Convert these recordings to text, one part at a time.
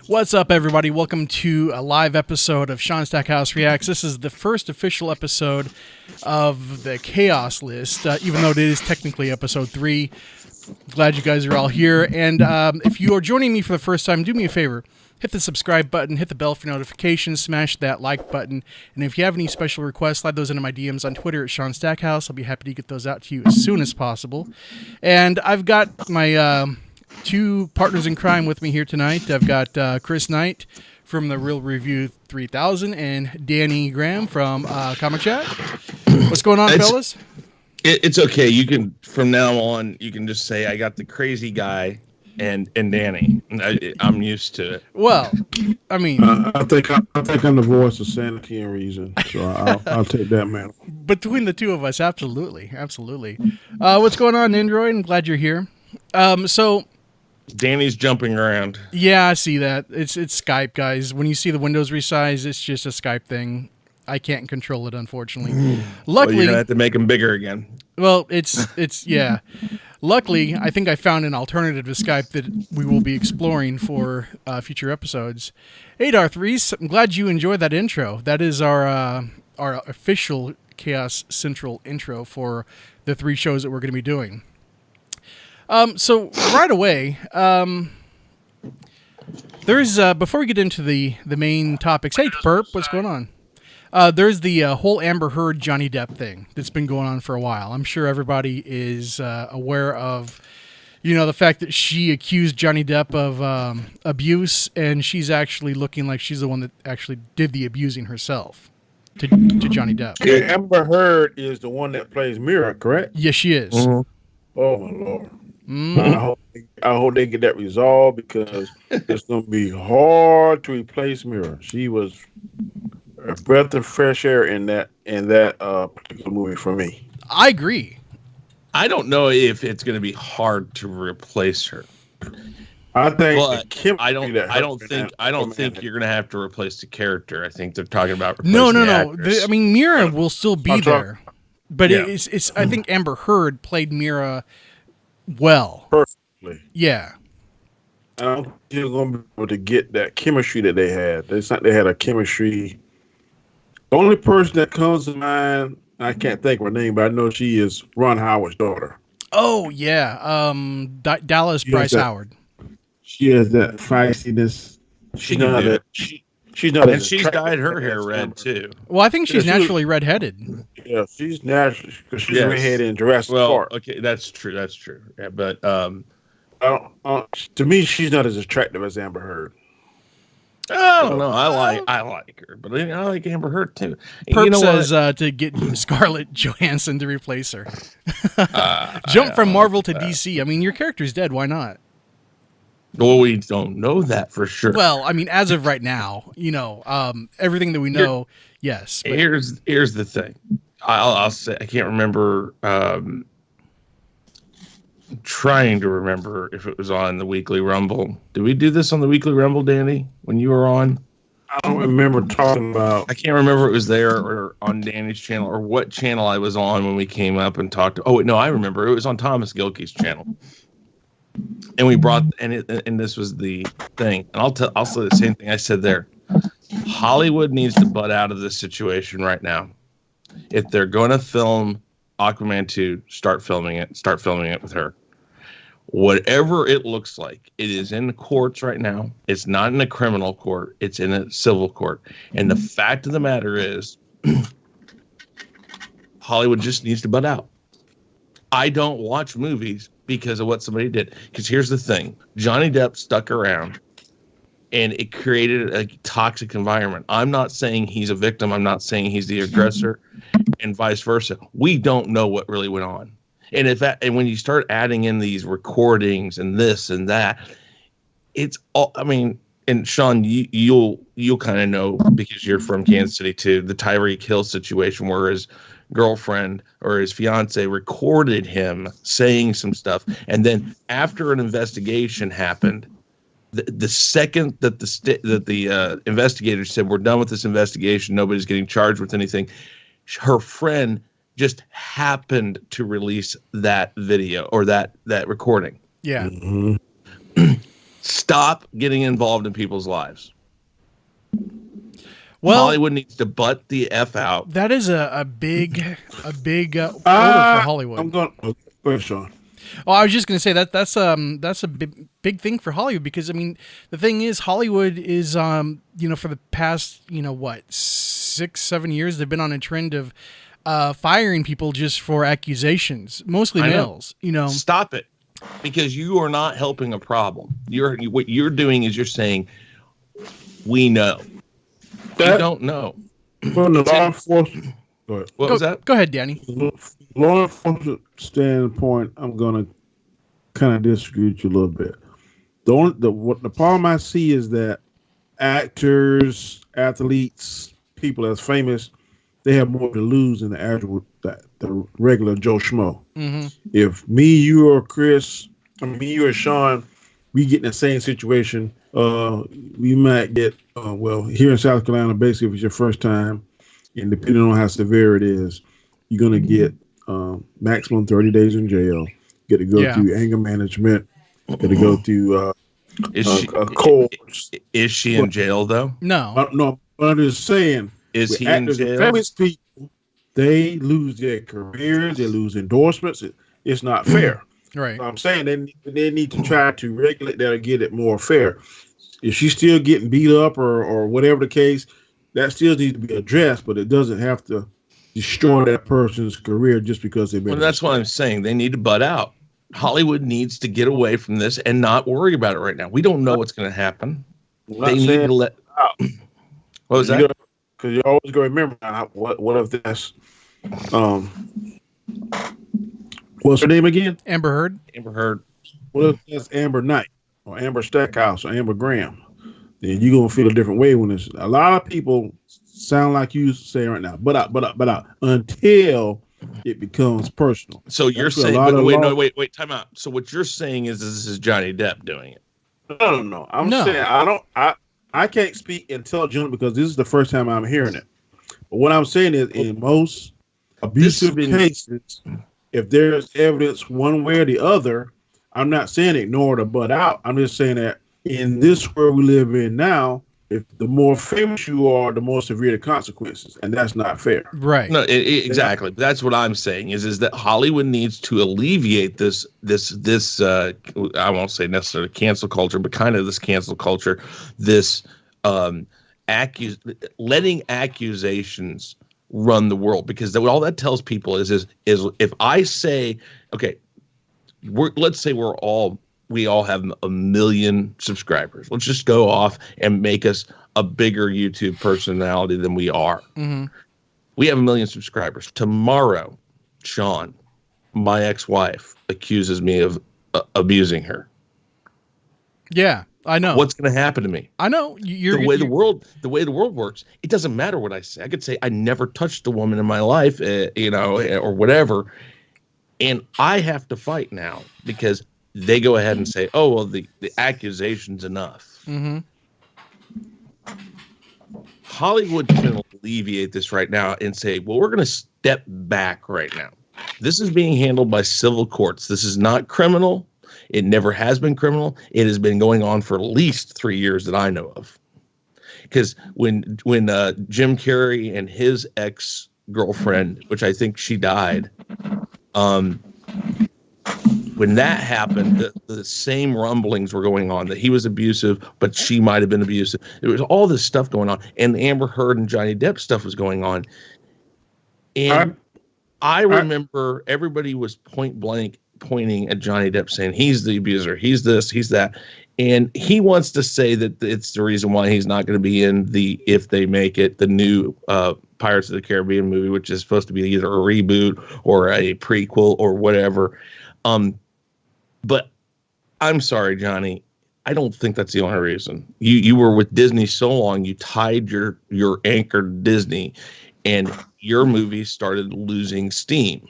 What's up, everybody? Welcome to a live episode of SHAUN STACKHOUSE Reacts. This is the first official episode of the Khaos list, even though it is technically episode 3. Glad you guys are all here. And if you are joining me for the first time, do me a favor. Hit the subscribe button, hit the bell for notifications, smash that like button. And if you have any special requests, slide those into my DMs on Twitter at SHAUN STACKHOUSE. I'll be happy to get those out to you as soon as possible. And I've got my... two partners in crime with me here tonight. I've got Chris Knight from the Real Review 3000 and Danny Graham from Comic Chat. What's going on, fellas? It's okay. You can, from now on, you can just say I got the crazy guy and Danny. I'm used to it. Well, I mean, I think I'm the voice of sanity and reason, so I'll take that, man. Between the two of us, absolutely. What's going on, Android? I'm glad you're here. So. Danny's jumping around. Yeah, I see that. It's Skype, guys. When you see the windows resize, it's just a Skype thing. I can't control it, unfortunately. Luckily, you're gonna have to make them bigger again. Well, it's yeah. Luckily, I think I found an alternative to Skype that we will be exploring for future episodes. Hey, Darth Reese, I'm glad you enjoyed that intro. That is our official Chaos Central intro for the 3 shows that we're going to be doing. So right away, there's before we get into the main topics. Hey, Perp, what's going on? There's the whole Amber Heard Johnny Depp thing that's been going on for a while. I'm sure everybody is aware of, the fact that she accused Johnny Depp of abuse, and she's actually looking like she's the one that actually did the abusing herself to Johnny Depp. Yeah, Amber Heard is the one that plays Mira, correct? Yes, she is. Mm-hmm. Oh my Lord. I hope they get that resolved, because it's going to be hard to replace Mira. She was a breath of fresh air in that particular movie for me. I agree. I don't know if it's going to be hard to replace her. I think. I don't think you're going to have to replace the character. I think they're talking about replacing no. the actress. I mean, Mira will still be there, but yeah. It's. I think Amber Heard played Mira well, perfectly. Yeah. I don't think you're going to be able to get that chemistry that they had. They had a chemistry. The only person that comes to mind, I can't think of her name, but I know she is Ron Howard's daughter. Oh yeah, Dallas Bryce Howard. She has that feistiness. She's not. And she's dyed her hair red too. Well, I think she's naturally redheaded. Yeah, she's natural because she's redheaded in Jurassic Park. Okay, that's true. Yeah, but to me, she's not as attractive as Amber Heard. I don't know. I like her, but I like Amber Heard too. Perp says to get Scarlett Johansson to replace her. Jump from Marvel to DC. I mean, your character's dead. Why not? Well, we don't know that for sure. Well, I mean, as of right now, everything that we know, yes. But... Here's the thing. I'll say I can't remember. Trying to remember if it was on the Weekly Rumble. Did we do this on the Weekly Rumble, Danny, when you were on? I don't remember talking about. I can't remember if it was there or on Danny's channel or what channel I was on when we came up and talked. Oh no, I remember. It was on Thomas Gilkey's channel. And we brought and this was the thing. And I'll say the same thing I said there. Hollywood needs to butt out of this situation right now. If they're going to film Aquaman 2, start filming it with her. Whatever it looks like, it is in the courts right now. It's not in a criminal court. It's in a civil court. And the fact of the matter is, Hollywood just needs to butt out. I don't watch movies because of what somebody did. Because here's the thing. Johnny Depp stuck around, and it created a toxic environment. I'm not saying he's a victim. I'm not saying he's the aggressor, and vice versa. We don't know what really went on. And when you start adding in these recordings and this and that, it's all. I mean, and Sean, you'll kind of know because you're from Kansas City too. The Tyreek Hill situation, where his girlfriend or his fiance recorded him saying some stuff, and then after an investigation happened, the second that the investigators said we're done with this investigation, nobody's getting charged with anything, her friend just happened to release that video or that recording. Yeah. Mm-hmm. Stop getting involved in people's lives. Well, Hollywood needs to butt the F out. that is a big order for Hollywood. I'm going. Go ahead, Sean. Oh, I was just going to say that's a big thing for Hollywood, because I mean the thing is Hollywood is for the past 6-7 years they've been on a trend of firing people just for accusations, mostly males. Stop it, because you are not helping a problem. What you're doing is you're saying we know. We don't know. From the law enforcement, what was that? Go ahead, Danny. Law enforcement standpoint, I'm gonna kind of disagree with you a little bit. The problem I see is that actors, athletes, people that's famous, they have more to lose than the regular Joe Schmo. Mm-hmm. If me, you, or Chris, you or Sean, we get in the same situation, we might get here in South Carolina, basically, if it's your first time, and depending on how severe it is, you're gonna get maximum 30 days in jail. Get to go through anger management. Get to go through a course. Is she in jail though? No. No. But I'm just saying, is he in jail? Famous people, they lose their careers. They lose endorsements. It's not fair. Right. So I'm saying they need to try to regulate that or get it more fair. If she's still getting beat up or whatever the case, that still needs to be addressed, but it doesn't have to destroy that person's career just because they've been. Well, that's what I'm saying. They need to butt out. Hollywood needs to get away from this and not worry about it right now. We don't know what's going to happen. They need to let out. What was that? Because you always got to remember what if that's what's her name again? Amber Heard. Amber Heard. What if that's Amber Knight or Amber Stackhouse or Amber Graham? Then you're gonna feel a different way when it's a lot of people sound like you say right now, but out until it becomes personal. So you're saying, wait, time out. So what you're saying is this is Johnny Depp doing it? No. I'm saying I can't speak intelligently because this is the first time I'm hearing it. But what I'm saying is, in most abusive cases, if there's evidence one way or the other, I'm not saying ignore it or butt out. I'm just saying that in this world we live in now, if the more famous you are, the more severe the consequences, and that's not fair. Right. No, exactly. That's what I'm saying is that Hollywood needs to alleviate this I won't say necessarily cancel culture, but kind of this cancel culture, this letting accusations run the world, because all that tells people is if I say, okay, let's say we all have 1 million subscribers. Let's just go off and make us a bigger YouTube personality than we are. Mm-hmm. We have 1 million subscribers. Tomorrow, Sean, my ex-wife, accuses me of abusing her. Yeah, I know. What's going to happen to me? I know. The way the world works, it doesn't matter what I say. I could say I never touched a woman in my life, or whatever, and I have to fight now because they go ahead and say, oh, well, the accusation's enough. Mm-hmm. Hollywood can alleviate this right now and say, well, we're going to step back right now. This is being handled by civil courts. This is not criminal. It never has been criminal. It has been going on for at least 3 years that I know of. Because when Jim Carrey and his ex-girlfriend, which I think she died, when that happened, the same rumblings were going on that he was abusive, but she might have been abusive. There was all this stuff going on, and Amber Heard and Johnny Depp stuff was going on. And I remember everybody was point blank pointing at Johnny Depp saying he's the abuser, he's this, he's that. And he wants to say that it's the reason why he's not going to be in if they make it, the new Pirates of the Caribbean movie, which is supposed to be either a reboot or a prequel or whatever. But I'm sorry, Johnny. I don't think that's the only reason. You were with Disney so long, you tied your anchor to Disney, and your movie started losing steam.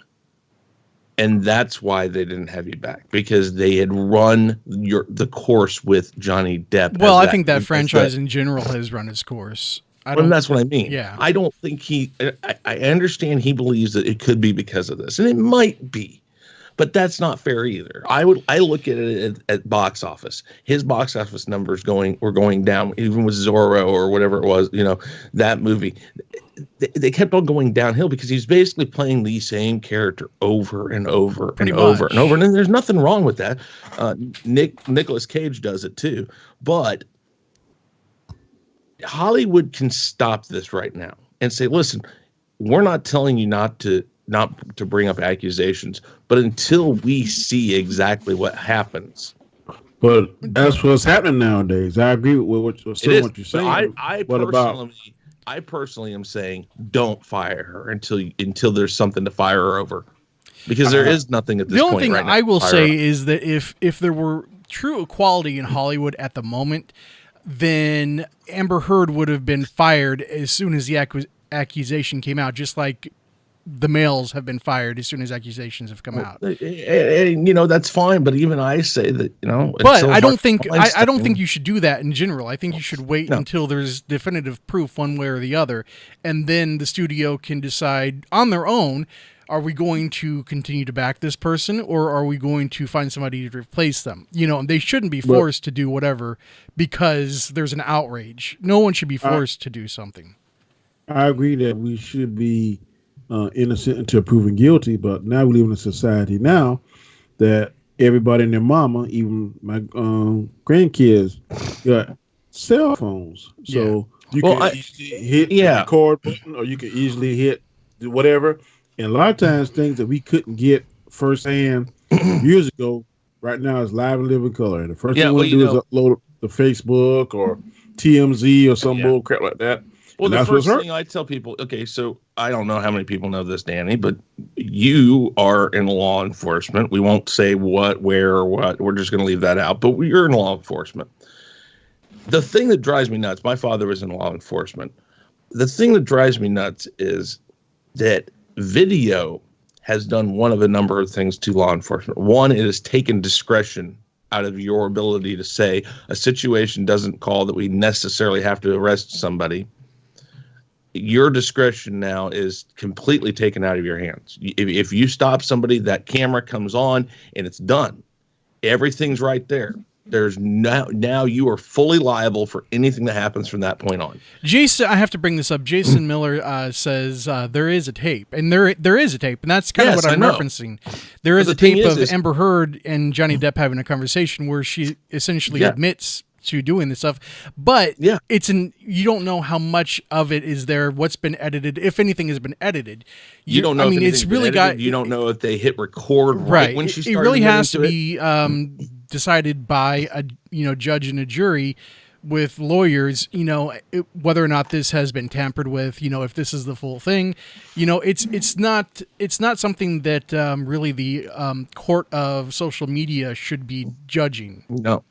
And that's why they didn't have you back, because they had run the course with Johnny Depp. Well, I think that franchise in general has run its course. That's what I mean. Yeah. I don't think I understand he believes that it could be because of this, and it might be. But that's not fair either. I look at it at box office. His box office numbers were going down, even with Zorro or whatever it was, that movie. They kept on going downhill because he's basically playing the same character over and over and over and over. And there's nothing wrong with that. Nicolas Cage does it too. But Hollywood can stop this right now and say, listen, we're not telling you not to bring up accusations, but until we see exactly what happens. But that's what's happening nowadays. I agree with what you're saying. I personally am saying don't fire her until there's something to fire her over, because there is nothing at this point. The only thing right now I will say is that if there were true equality in Hollywood at the moment, then Amber Heard would have been fired as soon as the accusation came out, just like the males have been fired as soon as accusations have come out. And that's fine, but even I say that, But I don't think you should do that in general. I think you should wait until there's definitive proof one way or the other, and then the studio can decide on their own, are we going to continue to back this person, or are we going to find somebody to replace them? They shouldn't be forced to do whatever because there's an outrage. No one should be forced to do something. I agree that we should be innocent until proven guilty, but now we live in a society now that everybody and their mama, even my grandkids, got cell phones. So you can easily hit the record button, or you can easily hit whatever. And a lot of times things that we couldn't get firsthand years ago, right now is live and living color. And the first thing we want to do is upload to Facebook or TMZ or some bull crap like that. Well, the first thing I tell people, okay, so I don't know how many people know this, Danny, but you are in law enforcement. We won't say what, where, or what. We're just going to leave that out. But you're in law enforcement. The thing that drives me nuts, my father was in law enforcement. The thing that drives me nuts is that video has done one of a number of things to law enforcement. One, it has taken discretion out of your ability to say a situation doesn't call that we necessarily have to arrest somebody. Your discretion now is completely taken out of your hands. If you stop somebody, that camera comes on and it's done. Everything's right there. There's now you are fully liable for anything that happens from that point on. Jason, I have to bring this up. Jason Miller says there is a tape, and there is a tape, and that's kind of what I'm referencing. There is a tape of Amber Heard and Johnny Depp having a conversation where she essentially admits to doing this stuff, but you don't know how much of it is there, what's been edited, if anything has been edited. You don't know. It's really you don't know if they hit record right when she started. It really has to be decided by a judge and a jury with lawyers. Whether or not this has been tampered with. If this is the full thing. It's not something that really the court of social media should be judging. No.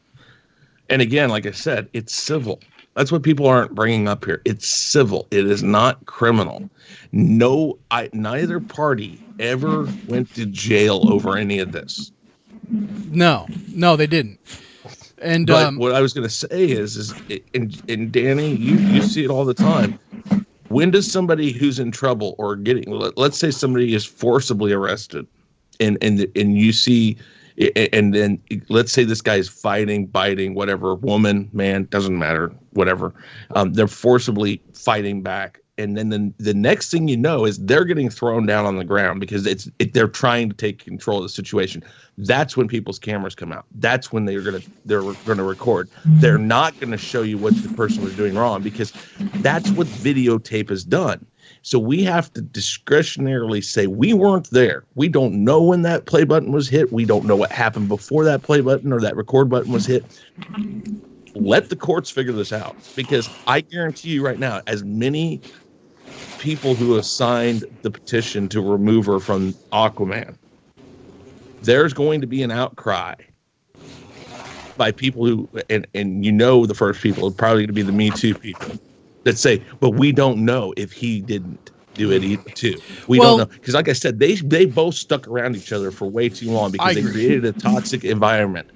And again, like I said, it's civil. That's what people aren't bringing up here. It's civil. It is not criminal. Neither party ever went to jail over any of this. No, they didn't. And what I was going to say is and Danny, you see it all the time. When does somebody who's in trouble or let's say somebody is forcibly arrested, and you see. And then let's say this guy's fighting, biting, whatever, woman, man, doesn't matter, whatever. They're forcibly fighting back. And then the next thing you know is they're getting thrown down on the ground because they're trying to take control of the situation. That's when people's cameras come out. That's when they're gonna record. They're not gonna show you what the person was doing wrong, because that's what videotape has done. So we have to discretionarily say we weren't there. We don't know when that play button was hit. We don't know what happened before that play button or that record button was hit. Let the courts figure this out, because I guarantee you right now, as many people who have signed the petition to remove her from Aquaman, there's going to be an outcry by people who, and the first people are probably going to be the Me Too people that say, but we don't know if he didn't do it either too. We don't know, because like I said, they both stuck around each other for way too long because they created a toxic environment,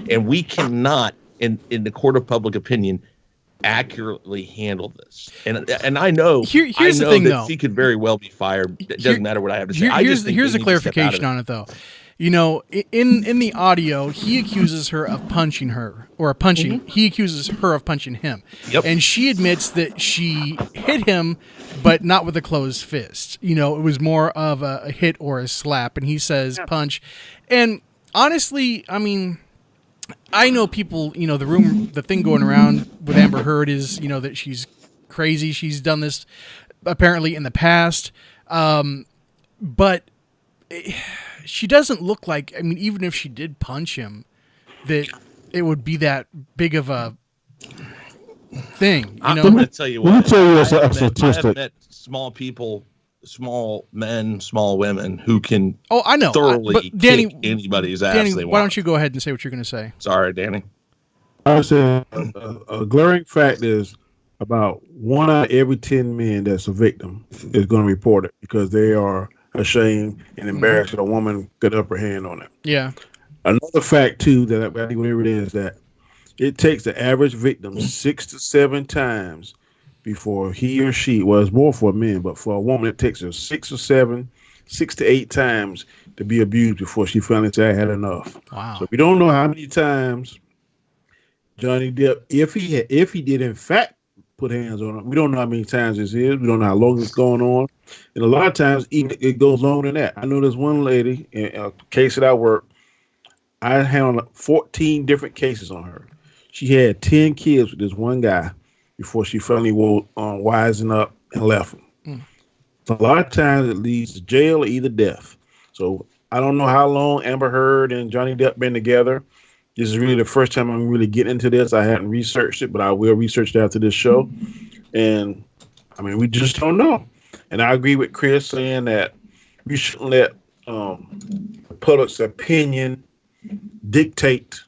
and we cannot, in the court of public opinion, accurately handle this. And I know, here's the thing, that though. She could very well be fired. It doesn't matter what I have to say. Here's a clarification on it, though. You know, in the audio, he accuses her of punching her He accuses her of punching him. Yep. And she admits that she hit him, but not with a closed fist. You know, it was more of a hit or a slap. And he says punch. And honestly, I mean, I know people, you know, the thing going around with Amber Heard is, you know, that she's crazy. She's done this apparently in the past. But she doesn't look like, I mean, even if she did punch him, that it would be that big of a thing. You know? I'm going to tell you what. Let me tell you a I have statistic. met small people, small men, small women who can I know. thoroughly but Danny, kick anybody's ass Danny, they want. why don't you go ahead and say what you're going to say? Sorry, Danny. I said a glaring fact is about 1 out of every 10 men that's a victim is going to report it because they are ashamed and embarrassed that a woman got upper hand on them. Yeah. Another fact too that I think whatever it is that it takes the average victim 6 to 7 times before he or she, well, it's more for men, but for a woman it takes her 6 to 8 times to be abused before she finally said I had enough. Wow. So we don't know how many times Johnny Depp, if he did in fact put hands on her, we don't know how many times this is. We don't know how long it's going on, and a lot of times even it goes longer than that. I know there's one lady in a case that I work. I handled 14 different cases on her. She had 10 kids with this one guy before she finally wising up and left him. So a lot of times it leads to jail or either death. So I don't know how long Amber Heard and Johnny Depp been together. This is really the first time I'm really getting into this. I hadn't researched it, but I will research it after this show. And I mean, we just don't know. And I agree with Chris saying that we shouldn't let the public's opinion dictate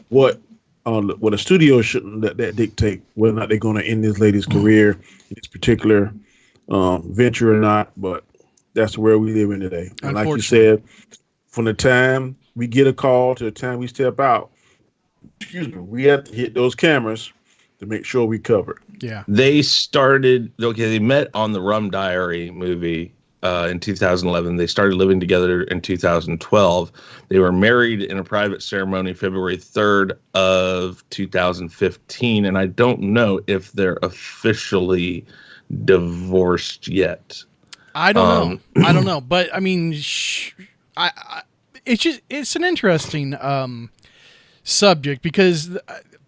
what a studio shouldn't let that dictate whether or not they're going to end this lady's career in this particular venture or not. But that's where we live in today. And like you said, from the time we get a call to the time we step out, we have to hit those cameras to make sure we cover it. Yeah. They met on the Rum Diary movie in 2011. They started living together in 2012. They were married in a private ceremony February 3rd of 2015. And I don't know if they're officially divorced yet. I don't know. I don't know. But I mean, it's an interesting subject because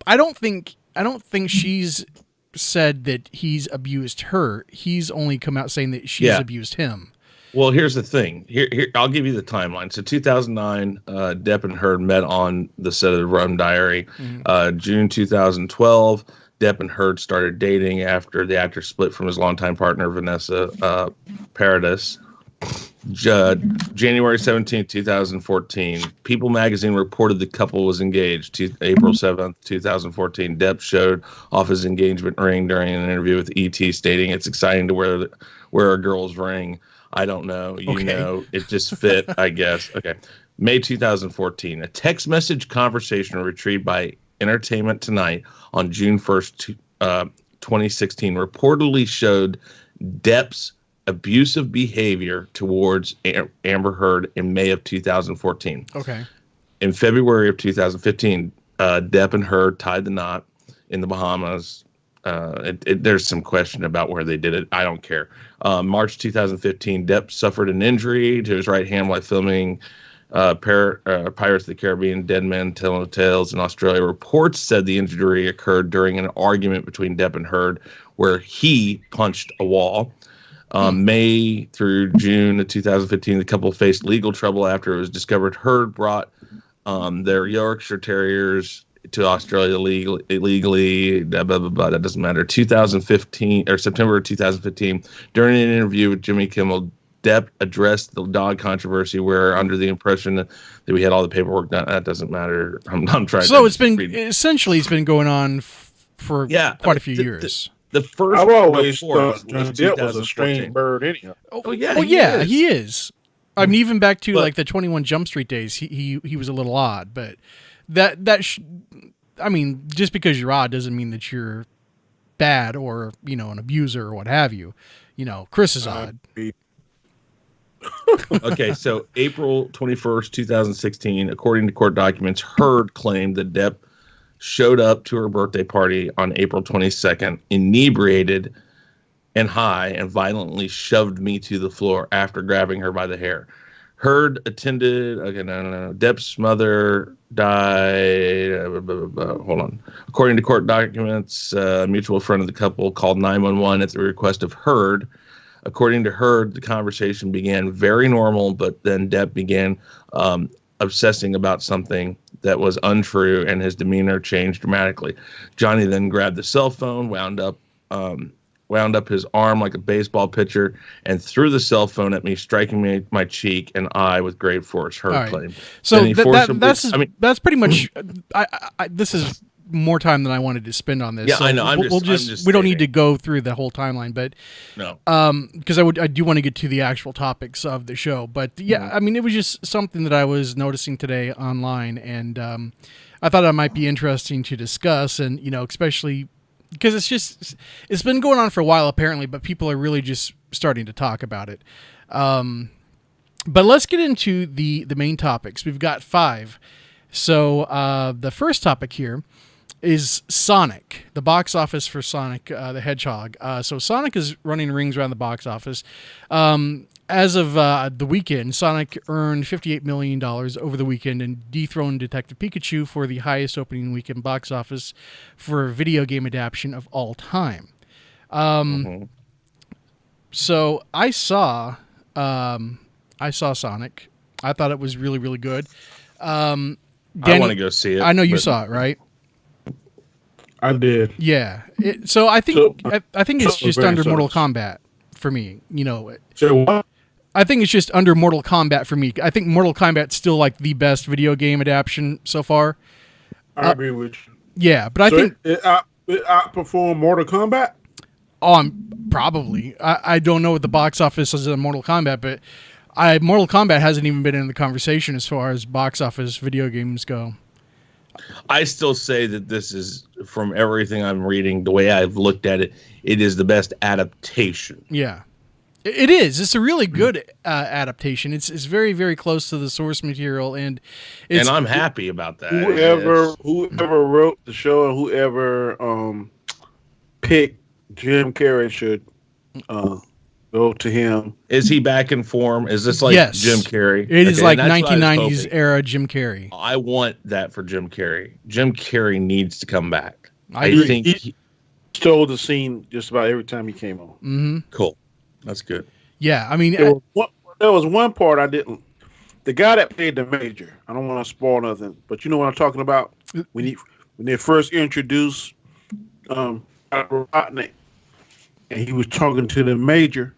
I don't think she's said that he's abused her. He's only come out saying that she's abused him. Well, here's the thing. Here, I'll give you the timeline. So 2009, Depp and Heard met on the set of the Rum Diary. June 2012, Depp and Heard started dating after the actor split from his longtime partner, Vanessa Paradis. January 17th, 2014, People magazine reported the couple was engaged. April 7th, 2014, Depp showed off his engagement ring during an interview with ET, stating it's exciting to wear a girl's ring. I don't know. You know, it just fit, I guess. Okay. May 2014, a text message conversation retrieved by Entertainment Tonight on June 1st, 2016, reportedly showed Depp's abusive behavior towards Amber Heard in May of 2014. Okay. In February of 2015, Depp and Heard tied the knot in the Bahamas. There's some question about where they did it. I don't care. March 2015, Depp suffered an injury to his right hand while filming Pirates of the Caribbean, Dead Men Tell No Tales in Australia. Reports said the injury occurred during an argument between Depp and Heard where he punched a wall. May through June of 2015, the couple faced legal trouble after it was discovered Heard brought their Yorkshire Terriers to Australia illegally. Blah, blah, blah, blah, that doesn't matter. 2015 or September 2015, during an interview with Jimmy Kimmel, Depp addressed the dog controversy. We're under the impression that we had all the paperwork done. That doesn't matter. I'm trying. So it's been going on for quite a few years. The first I've always thought Johnny Depp was a strange bird anyhow. He is. I mean, even back to like the 21 Jump Street days, he was a little odd, but I mean, just because you're odd doesn't mean that you're bad or, you know, an abuser or what have you. You know, Chris is odd. Okay, so April 21st, 2016, according to court documents, Heard claimed that Depp showed up to her birthday party on April 22nd, inebriated and high, and violently shoved me to the floor after grabbing her by the hair. Heard attended. Okay, no. Depp's mother died. Hold on. According to court documents, a mutual friend of the couple called 911 at the request of Heard. According to Heard, the conversation began very normal, but then Depp began obsessing about something that was untrue, and his demeanor changed dramatically. Johnny then grabbed the cell phone, wound up his arm like a baseball pitcher, and threw the cell phone at me, striking my cheek and eye with great force. Heard claimed. So that's pretty much. This is more time than I wanted to spend on this. Yeah, so I know. We don't need to go through the whole timeline, but no, because I do want to get to the actual topics of the show. But yeah, I mean, it was just something that I was noticing today online, and I thought it might be interesting to discuss, and especially because it's been going on for a while apparently, but people are really just starting to talk about it. But let's get into the main topics. We've got 5. So the first topic here is Sonic, the box office for Sonic the Hedgehog. So Sonic is running rings around the box office. As of the weekend, Sonic earned $58 million over the weekend and dethroned Detective Pikachu for the highest opening weekend box office for a video game adaptation of all time. So I saw Sonic. I thought it was really, really good. Danny, I want to go see it. I know you saw it, right? I did. Yeah. So I think it's just under Mortal Kombat for me. So what? I think it's just under Mortal Kombat for me. I think Mortal Kombat's still like the best video game adaptation so far. I agree with you. Yeah, but I think it outperformed Mortal Kombat. Probably. I don't know what the box office is in Mortal Kombat, but Mortal Kombat hasn't even been in the conversation as far as box office video games go. I still say that this is, from everything I'm reading, the way I've looked at it, it is the best adaptation. Yeah. It is. It's a really good adaptation. It's very, very close to the source material, and I'm happy about that. Whoever wrote the show and whoever picked Jim Carrey should go to him. Is he back in form? Is this like Jim Carrey? It is like 1990s era Jim Carrey. I want that for Jim Carrey. Jim Carrey needs to come back. I think he stole the scene just about every time he came on. Mm-hmm. Cool. That's good. Yeah, I mean, there was one part I didn't. The guy that played the Major. I don't want to spoil nothing, but you know what I'm talking about. When they first introduced Rodney, and he was talking to the Major.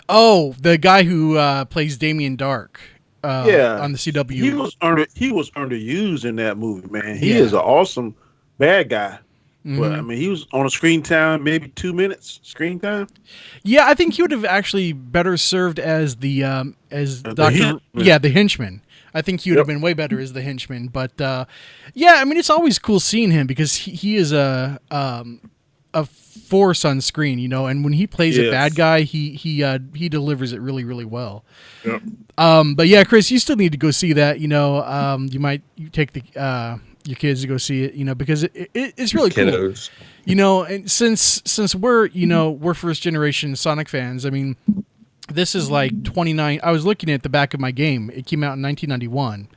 Oh, the guy who plays Damien Dark. On the CW. He was underused in that movie, man. He is an awesome bad guy. Mm-hmm. But I mean, he was on a screen time, maybe 2 minutes screen time. Yeah, I think he would have actually better served as the Dr. The henchman. I think he would have been way better as the henchman. But yeah, I mean, it's always cool seeing him because he is a force on screen, and when he plays a bad guy, he delivers it really, really well. Yep. But yeah, Chris, you still need to go see that. You take your kids to go see it, because it's really Kiddos. Cool. And since we're first generation Sonic fans, I mean, this is like 29. I was looking at the back of my game. It came out in 1991.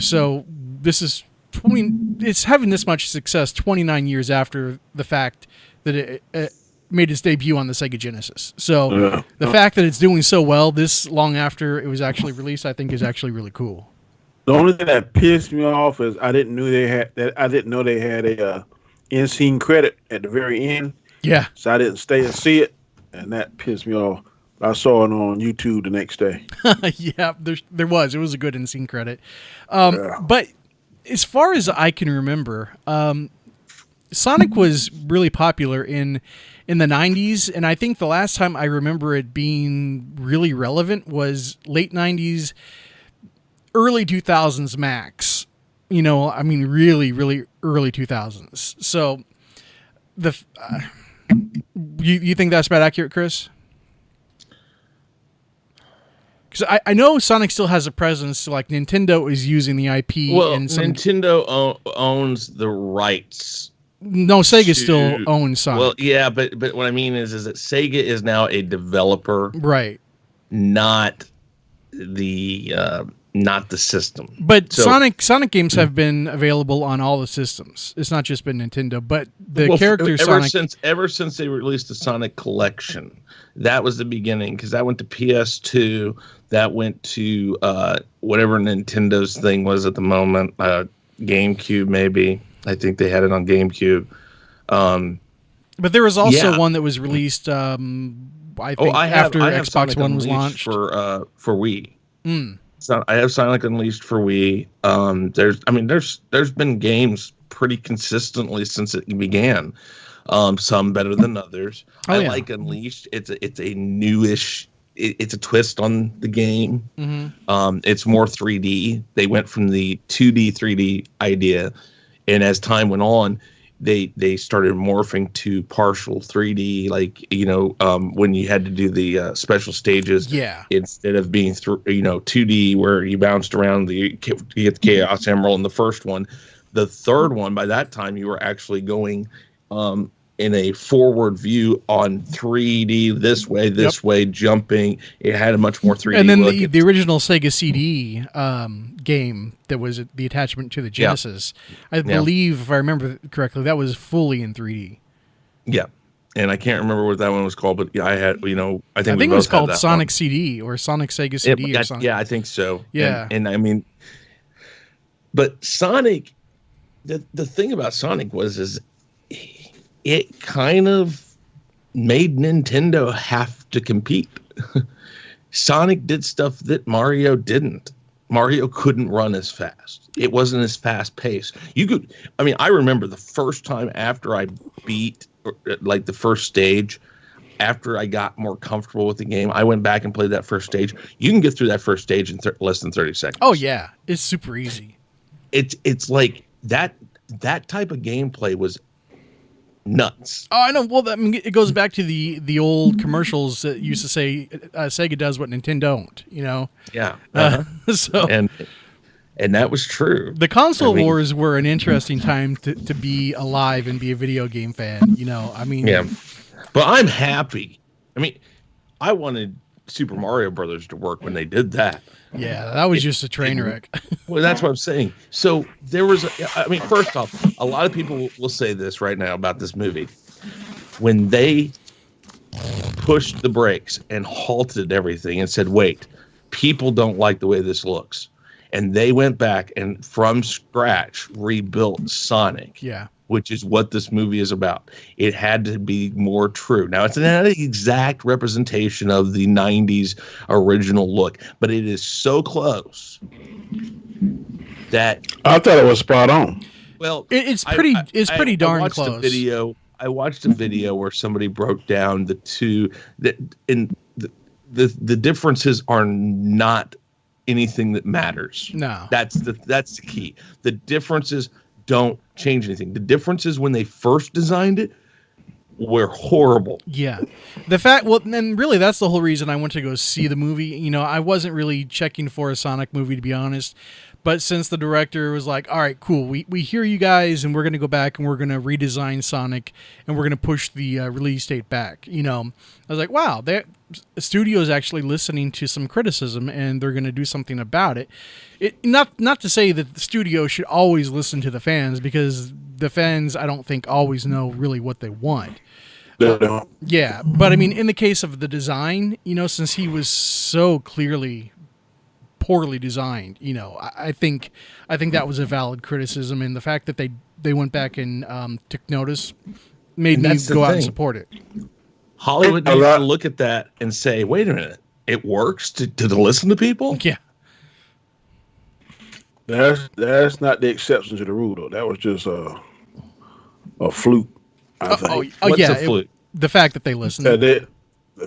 So this is it's having this much success 29 years after the fact that it made its debut on the Sega Genesis. So the fact that it's doing so well this long after it was actually released, I think is actually really cool. The only thing that pissed me off is I didn't know they had a end scene credit at the very end. Yeah. So I didn't stay and see it, and that pissed me off. I saw it on YouTube the next day. Yeah, there was. It was a good end scene credit. But as far as I can remember, Sonic was really popular in the 90s, and I think the last time I remember it being really relevant was late 90s, early 2000s max. I mean, really, really early 2000s. So, you think that's about accurate, Chris? Because I know Sonic still has a presence. Like Nintendo is using the IP. Well, and some, Nintendo owns the rights. No, Sega still owns Sonic. Well, yeah, but what I mean is that Sega is now a developer, right? Not the system. But so, Sonic games have been available on all the systems. It's not just been Nintendo, but the character Sonic. Ever since they released the Sonic Collection, that was the beginning, because that went to PS2, that went to whatever Nintendo's thing was at the moment, GameCube maybe. I think they had it on GameCube. But there was also one that was released. I think after Xbox Sonic One was Unleashed launched for Wii. So I have Sonic Unleashed for Wii. There's been games pretty consistently since it began. Some better than others. I like Unleashed. It's a newish. It's a twist on the game. Mm-hmm. It's more 3D. They went from the 2D 3D idea, and as time went on, they started morphing to partial 3D, like, when you had to do the special stages, instead of being 2D where you bounced around, you get the Chaos Emerald in the first one. The third one, by that time, you were actually going in a forward view on 3D, this way, jumping. It had a much more 3D and then look. The original Sega CD game that was the attachment to the Genesis, I believe, if I remember correctly, that was fully in 3D. Yeah, and I can't remember what that one was called, but I had, I think it was called Sonic CD or Sonic Sega CD or something. Yeah, I think so. Yeah, and I mean, but Sonic, the thing about Sonic is it kind of made Nintendo have to compete. Sonic did stuff that Mario didn't. Mario couldn't run as fast. It wasn't as fast paced. I remember the first time after I beat like the first stage, after I got more comfortable with the game, I went back and played that first stage. You can get through that first stage in less than 30 seconds. Oh yeah, it's super easy. It's like that type of gameplay was nuts. Oh, I know. Well, it goes back to the old commercials that used to say Sega does what Nintendo don't. Yeah. So and that was true. The console wars were an interesting time to be alive and be a video game fan. Yeah. But I'm happy. I wanted Super Mario Brothers to work when they did that. Yeah, that was just a train wreck. Well, that's what I'm saying. So there was, first off, a lot of people will say this right now about this movie. When they pushed the brakes and halted everything and said, wait, people don't like the way this looks. And they went back and from scratch rebuilt Sonic. Yeah. Which is what this movie is about. It had to be more true. Now, it's not an exact representation of the 90s original look, but it is so close that I thought it was spot on. Well, it's pretty darn close. I watched a video where somebody broke down the two the differences are not anything that matters. No. That's the key. The differences don't change anything. The differences when they first designed it were horrible. Yeah. And really that's the whole reason I went to go see the movie. I wasn't really checking for a Sonic movie, to be honest. But since the director was like, all right, cool, we hear you guys, and we're going to go back and we're going to redesign Sonic, and we're going to push the release date back. I was like, wow, the studio is actually listening to some criticism, and they're going to do something about it. Not to say that the studio should always listen to the fans, because the fans, I don't think, always know really what they want. Yeah, but in the case of the design, since he was so clearly poorly designed, I think that was a valid criticism, and the fact that they went back and took notice made me go out and support it. Hollywood needs to look at that and say, wait a minute, it works to listen to people? Yeah. That's not the exception to the rule, though. That was just a fluke, I think. What's a fluke? The fact that they listen. The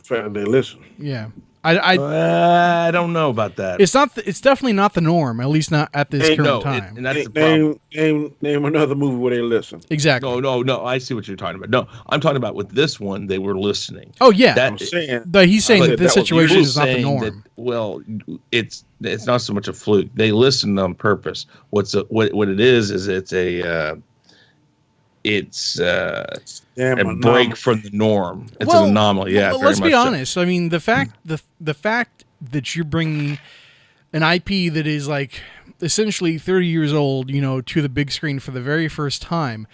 fact that they listen. Yeah. I don't know about that. It's not. It's definitely not the norm. At least not at this current time. And that's the problem. Name another movie where they listen. Exactly. No. I see what you're talking about. No, I'm talking about with this one, they were listening. Oh yeah. But he's saying that this situation is not the norm. It's not so much a fluke. They listened on purpose. What it is it's a break from the norm. It's an anomaly. Yeah. Let's be honest. I mean, the fact that you're bringing an IP that is like essentially 30 years old, to the big screen for the very first time,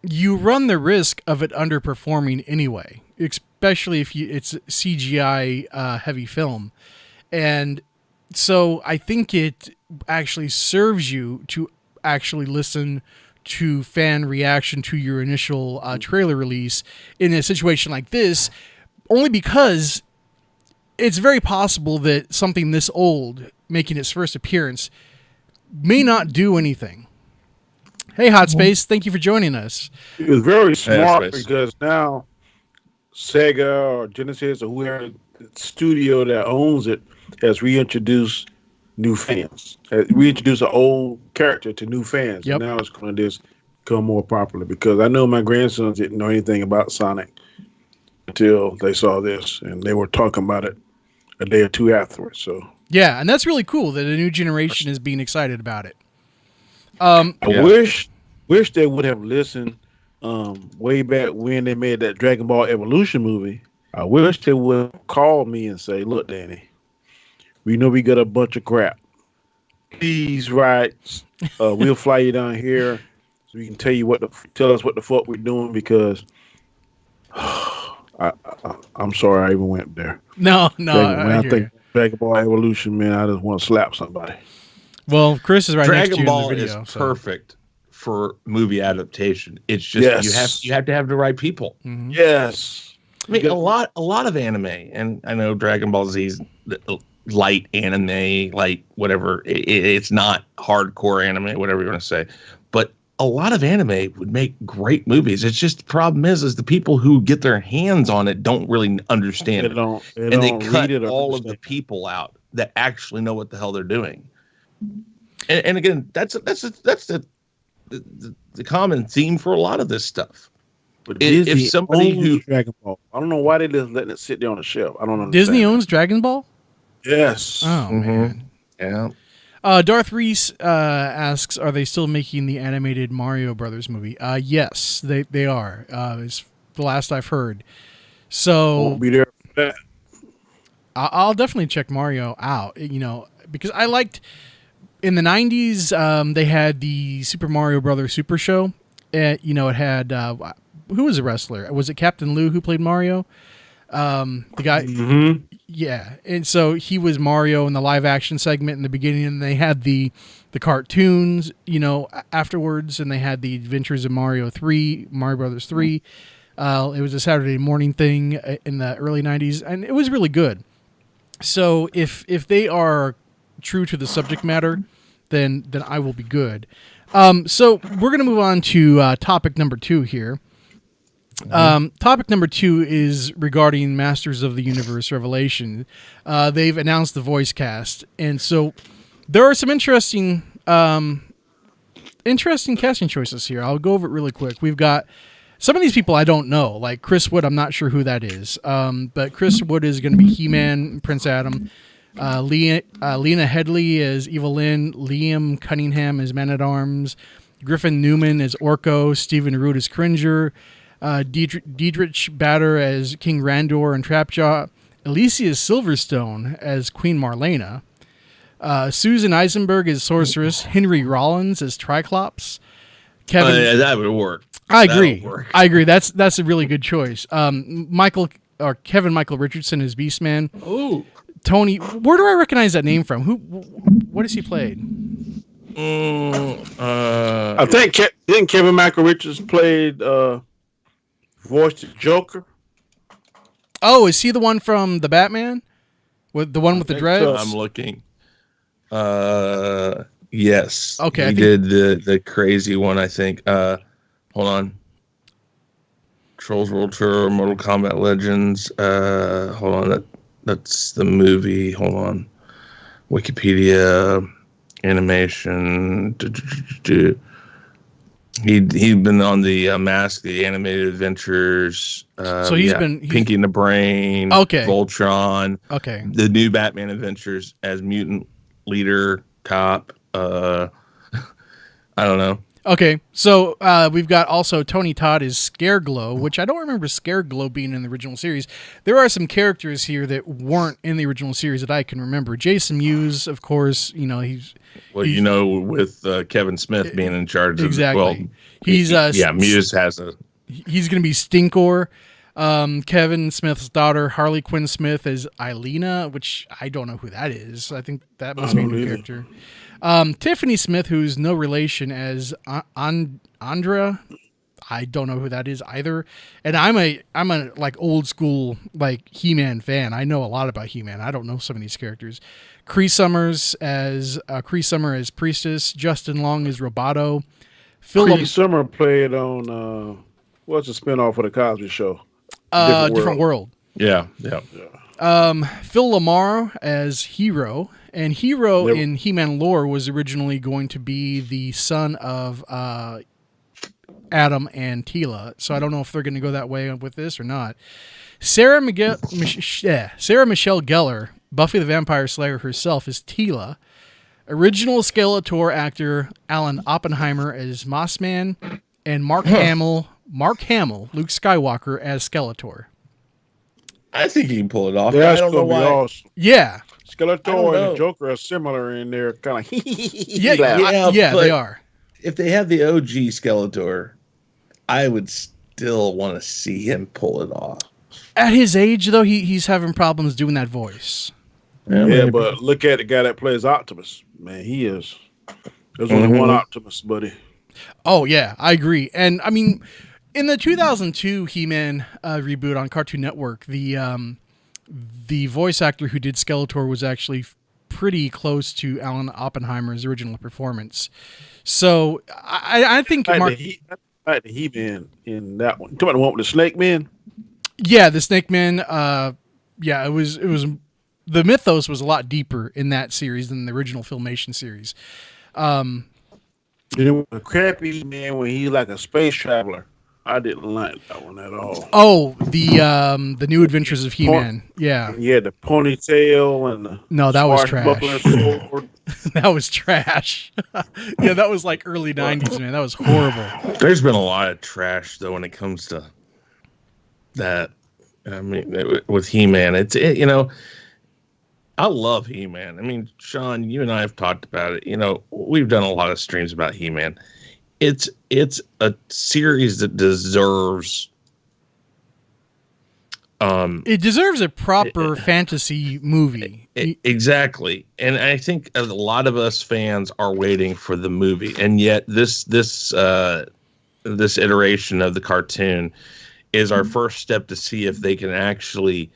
you run the risk of it underperforming anyway, especially if it's CGI heavy film. And so I think it actually serves you to actually listen to fan reaction to your initial trailer release in a situation like this, only because it's very possible that something this old making its first appearance may not do anything. Hey, Hot Space, thank you for joining us. It was very smart because now Sega or Genesis or whoever studio that owns it has reintroduced new fans. Reintroduce an old character to new fans. Yep. And now it's going to just become more popular because I know my grandsons didn't know anything about Sonic until they saw this, and they were talking about it a day or two afterwards. So yeah, and that's really cool that a new generation is being excited about it. I wish they would have listened way back when they made that Dragon Ball Evolution movie. I wish they would call me and say, "Look, Danny, we know we got a bunch of crap. Please write. We'll fly you down here so we can tell us what the fuck we're doing because I'm sorry I even went there." No. When I think Dragon Ball Evolution, man, I just want to slap somebody. Well, Chris is right next to you Dragon Ball in the video. is perfect for movie adaptation. It's just you have to have the right people. Mm-hmm. Yes. I mean, a lot of anime, and I know Dragon Ball Z's light anime, like whatever. It's not hardcore anime, whatever you want to say. But a lot of anime would make great movies. It's just the problem is the people who get their hands on it don't really understand it. They cut all of the people out that actually know what the hell they're doing. And again, that's the common theme for a lot of this stuff. But if somebody who Dragon Ball, I don't know why they just letting it sit there on the shelf. I don't understand. Disney owns Dragon Ball? Yes. Oh man. Yeah. Darth Reese asks, "Are they still making the animated Mario Brothers movie?" Yes, they are. It's the last I've heard. So won't be there for that. I'll definitely check Mario out. Because I liked in the '90s. They had the Super Mario Brothers Super Show. It had who was the wrestler? Was it Captain Lou who played Mario? The guy. Mm-hmm. Yeah, and so he was Mario in the live action segment in the beginning, and they had the cartoons, afterwards, and they had the Adventures of Mario Brothers 3. It was a Saturday morning thing in the early '90s, and it was really good. So if they are true to the subject matter, then I will be good. So we're gonna move on to topic number 2 here. Topic number 2 is regarding Masters of the Universe Revelation. They've announced the voice cast, and so there are some interesting casting choices here. I'll go over it really quick. We've got some of these people I don't know, like Chris Wood. I'm not sure who that is, but Chris Wood is going to be He-Man, Prince Adam. Lena Headey as Evelyn, Liam Cunningham as Man-at-Arms, Griffin Newman as Orko, Stephen Root as Cringer, Dietrich Bader as King Randor and Trapjaw, Alicia Silverstone as Queen Marlena, Susan Eisenberg as Sorceress, Henry Rollins as Triclops, Kevin. That would work. I agree. That's a really good choice. Kevin Michael Richardson as Beastman. Ooh. Tony, where do I recognize that name from? What has he played? I think didn't Kevin Michael Richards played voiced the Joker? Oh, is he the one from the Batman? With the one with the dreads? So. I'm looking. Yes. Okay. He did the crazy one, I think. Hold on. Trolls World Tour, Mortal Kombat Legends. Hold on. That's the movie. Hold on. Wikipedia, animation. He'd been on the Mask, the Animated Adventures. So he's been Pinky and the Brain. Okay. Voltron. Okay. The new Batman Adventures as mutant leader cop. I don't know. Okay, so we've got also Tony Todd is Scareglow, which I don't remember Scareglow being in the original series. There are some characters here that weren't in the original series that I can remember. Jason Mewes, of course, he's with Kevin Smith being in charge exactly. of He's Mewes has a. He's going to be Stinkor. Kevin Smith's daughter, Harley Quinn Smith, is Eileena, which I don't know who that is. I think that must be a new character. Tiffany Smith, who's no relation, as Andra. I don't know who that is either. And I'm a like old school like He-Man fan. I know a lot about He-Man. I don't know some of these characters. Cree Summer as Priestess. Justin Long is Roboto. Cree Summer played on what's the spinoff of the Cosby Show? Different World. Yeah. Phil LaMarr as Hero. And Hero in He-Man lore was originally going to be the son of Adam and Teela. So I don't know if they're going to go that way with this or not. Sarah Michelle Gellar, Buffy the Vampire Slayer herself, is Teela. Original Skeletor actor Alan Oppenheimer as Mossman. And Mark Hamill, Luke Skywalker as Skeletor. I think he can pull it off. That's I don't know why. Awesome. Yeah. Skeletor and the Joker are similar in their kind of they are. If they have the OG Skeletor, I would still want to see him pull it off. At his age, though, he's having problems doing that voice. Yeah, but look at the guy that plays Optimus. Man, he is. There's only one Optimus, buddy. Oh, yeah, I agree. And, I mean, in the 2002 He-Man reboot on Cartoon Network, the voice actor who did Skeletor was actually pretty close to Alan Oppenheimer's original performance. So I think I like the He-Man in that one. Talking about the one with the Snake Man? Yeah, the Snake Man. It was the mythos was a lot deeper in that series than the original Filmation series. It was a crappy man when he's like a space traveler. I didn't like that one at all. Oh, the New Adventures of He-Man. Yeah. Yeah, the ponytail and the that was trash. Sword. That was trash. Yeah, that was like early 90s, man. That was horrible. There's been a lot of trash though when it comes to that. I mean, with He-Man, I love He-Man. I mean, Sean, you and I have talked about it. We've done a lot of streams about He-Man. It's a series that deserves. It deserves a proper fantasy movie. Exactly, and I think a lot of us fans are waiting for the movie, and yet this iteration of the cartoon is our first step to see if they can actually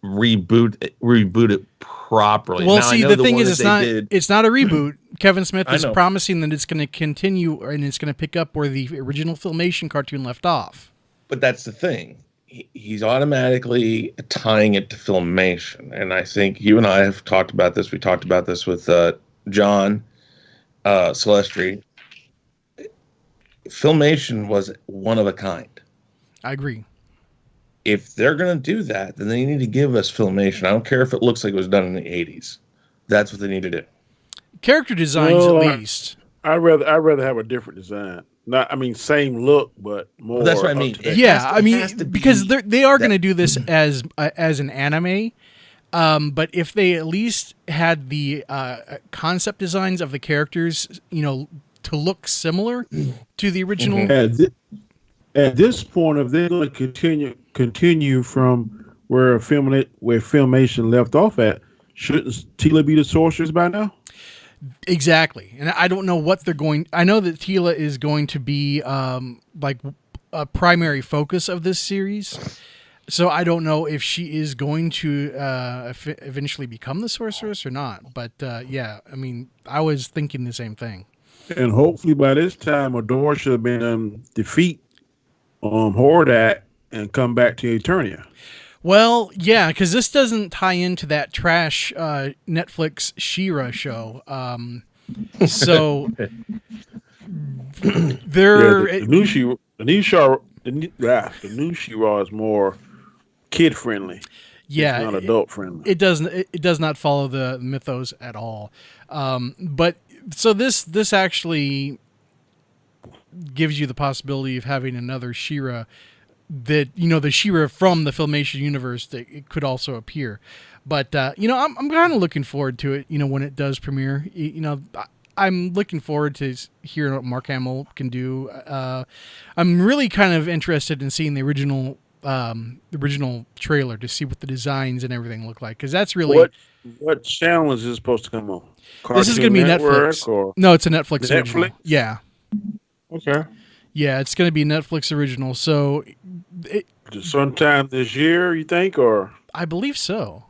reboot it properly. Well, now, the thing is, it's not a reboot. Kevin Smith is promising that it's going to continue and it's going to pick up where the original Filmation cartoon left off. But that's the thing. He's automatically tying it to Filmation. And I think you and I have talked about this. We talked about this with John Celestri. Filmation was one of a kind. I agree. If they're going to do that, then they need to give us Filmation. I don't care if it looks like it was done in the 80s. That's what they need to do. Character designs, at least. I'd rather have a different design. Same look, but more. That's what I mean. Because they are going to do this as an anime. But if they at least had the concept designs of the characters, to look similar to the original. At this point, if they're going to continue from where Filmation left off at, shouldn't Teela be the sorceress by now? Exactly. And I don't know what they're going. I know that Teela is going to be like a primary focus of this series. So I don't know if she is going to eventually become the sorceress or not. But I was thinking the same thing. And hopefully by this time, Adora should have been defeat Hordak and come back to Eternia. Well, yeah, because this doesn't tie into that trash Netflix She-Ra show. So there, The new She-Ra is more kid friendly. yeah, It's not adult friendly. it doesn't. It does not follow the mythos at all. But so this actually gives you the possibility of having another She-Ra that, the She-Ra from the Filmation universe that it could also appear. But I'm kind of looking forward to it. When it does premiere, I'm looking forward to hearing what Mark Hamill can do. I'm really kind of interested in seeing the original trailer to see what the designs and everything look like, because that's really what channel is this supposed to come on? This is going to be Network Netflix. Or No, it's a Netflix original. Netflix? Yeah. Okay. Yeah, it's going to be Netflix original. So, sometime this year, you think, or I believe so.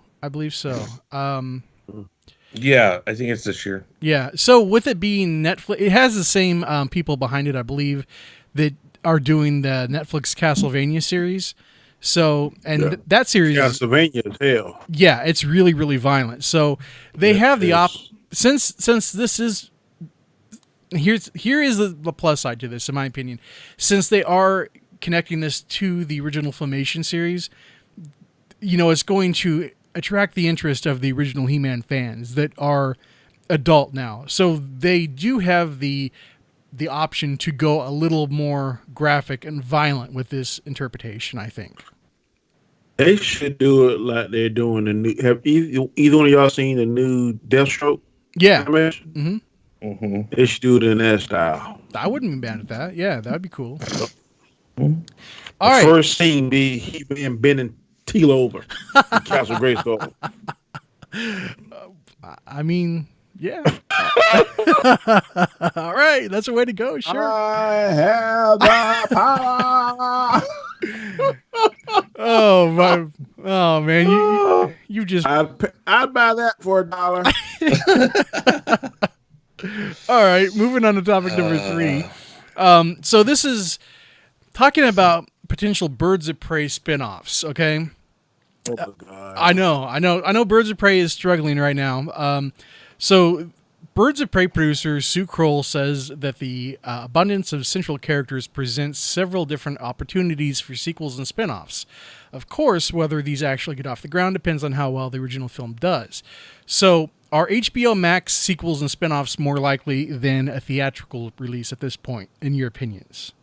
Yeah, I think it's this year. Yeah. So with it being Netflix, it has the same people behind it, I believe, that are doing the Netflix Castlevania series. So, and that series, Castlevania is hell. Yeah, it's really, really violent. So they have the since this is here is the plus side to this, in my opinion. Since they are connecting this to the original Filmation series, it's going to attract the interest of the original He-Man fans that are adult now. So they do have the option to go a little more graphic and violent with this interpretation, I think. They should do it like they're doing the new. Have either one of y'all seen the new Deathstroke? Yeah. Mm-hmm. Mm-hmm. They should do it in that style. I wouldn't be mad at that. Yeah, that would be cool. Mm-hmm. All right. First scene be he being bending Teal over in Castle Grayskull. I mean, yeah. All right, that's a way to go. Sure. I have the power. Oh man, you just. I'd buy that for $1. All right, moving on to topic number 3. So this is talking about potential Birds of Prey spinoffs. Okay. Oh my God. I know. Birds of Prey is struggling right now. So Birds of Prey producer Sue Kroll says that the abundance of central characters presents several different opportunities for sequels and spinoffs. Of course, whether these actually get off the ground depends on how well the original film does. So, are HBO Max sequels and spinoffs more likely than a theatrical release at this point, in your opinions?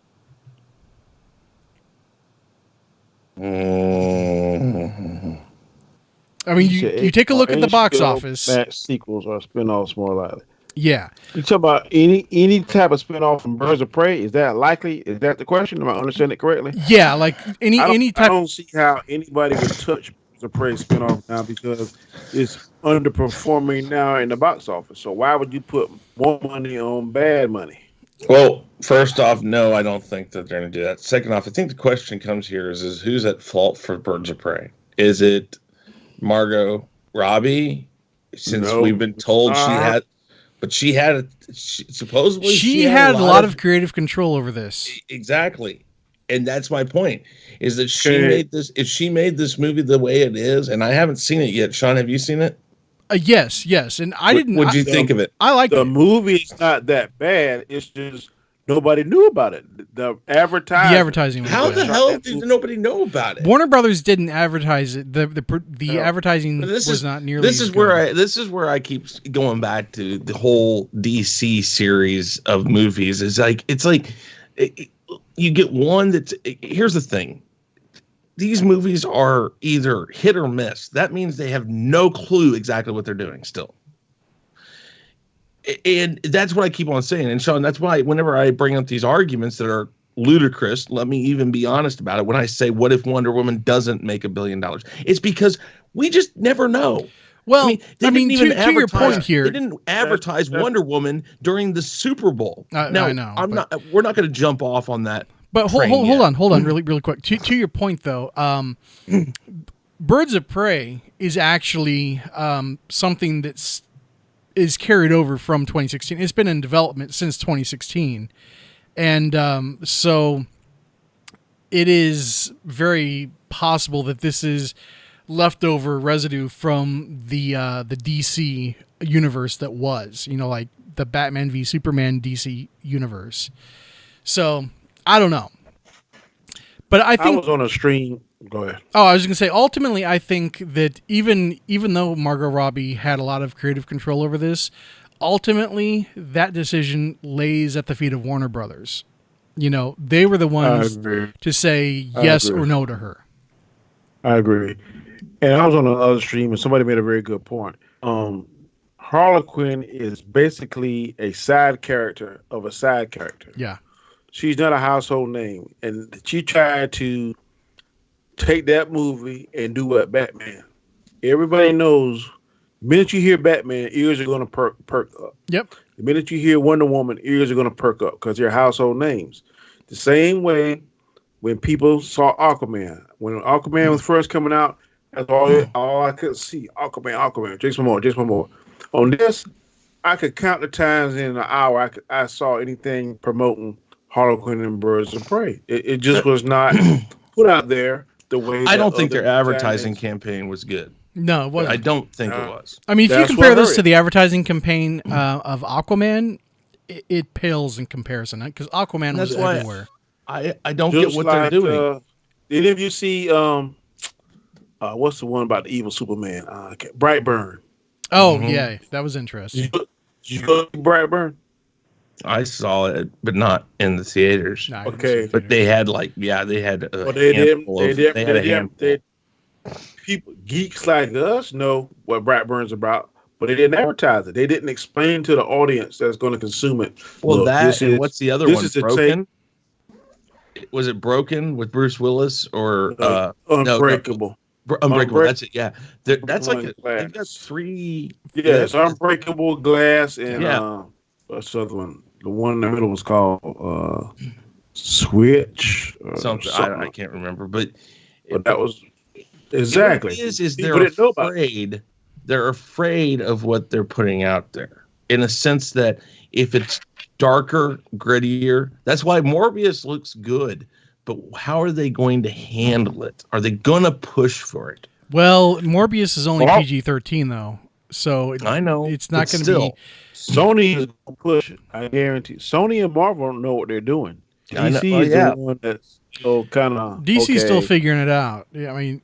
I mean, you take a look at the box office. Max sequels or spinoffs more likely. Yeah. You talk about any type of spinoff from Birds of Prey? Is that likely? Is that the question? Am I understanding it correctly? Yeah, like any type. I don't see how anybody would touch Birds of Prey spinoff now because it's underperforming now in the box office. So why would you put more money on bad money? Well, first off, no, I don't think that they're going to do that. Second off, I think the question comes here is who's at fault for Birds of Prey? Is it Margot Robbie? Since we've been told she supposedly had a lot of creative control over this. Exactly. And that's my point, is that she made this. If she made this movie the way it is, and I haven't seen it yet. Sean, have you seen it? Yes, and I didn't. What'd you think of it? I liked the it. movie. Is not that bad. It's just nobody knew about it. The advertising. How the hell did nobody know about it? Warner Brothers didn't advertise it. The advertising was not nearly. This is where I keep going back to the whole DC series of movies. You get one that's. Here's the thing. These movies are either hit or miss. That means they have no clue exactly what they're doing still. And that's what I keep on saying. And Sean, that's why whenever I bring up these arguments that are ludicrous, let me even be honest about it. When I say, what if Wonder Woman doesn't make $1 billion? It's because we just never know. Well, to your point here, they didn't advertise Wonder Woman during the Super Bowl. I know. We're not going to jump off on that. But hold on, really quick. To your point, though, Birds of Prey is actually something that's is carried over from 2016. It's been in development since 2016, and so it is very possible that this is leftover residue from the DC universe that was, like the Batman v Superman DC universe. So I don't know, but I think I was on a stream. Go ahead. Oh, I was going to say, ultimately, I think that even though Margot Robbie had a lot of creative control over this, ultimately that decision lays at the feet of Warner Brothers. They were the ones to say yes or no to her. I agree. And I was on another stream and somebody made a very good point. Harley Quinn is basically a side character of a side character. Yeah. She's not a household name. And she tried to take that movie and do what Batman. Everybody knows the minute you hear Batman, ears are going to perk up. Yep. The minute you hear Wonder Woman, ears are going to perk up because they're household names. The same way when people saw Aquaman. When Aquaman was first coming out, that's all I could see. Aquaman. Jason Momoa. On this, I could count the times in an hour I saw anything promoting Harley Quinn and Birds of Prey. It just was not put out there the way. I don't think their advertising campaign was good. No, it wasn't. I don't think it was. I mean, if you compare this to the advertising campaign of Aquaman, it pales in comparison because Aquaman was everywhere. I don't get what they're doing. Did any of you see what's the one about the evil Superman? Brightburn. Oh yeah, that was interesting. Did you go to Brightburn? I saw it, but not in the theaters. No, okay, but they had they had a handful. People, geeks like us, know what Brightburn's about, but they didn't advertise it. They didn't explain to the audience that's going to consume it. Well, what's the other one? Broken? Was it Broken with Bruce Willis or Unbreakable? Unbreakable. That's it. Yeah, that's like they've got three. Yeah, it's Unbreakable, Glass, and what's the other one? The one in the middle was called Switch. Something. I can't remember, but that was. Exactly. They're afraid of what they're putting out there in a sense that if it's darker, grittier, that's why Morbius looks good. But how are they going to handle it? Are they going to push for it? Well, Morbius is only PG-13 though. So I know it's not going to be. Sony is going to push it. I guarantee. Sony and Marvel don't know what they're doing. DC is the one that's kind of DC's still figuring it out. Yeah, I mean,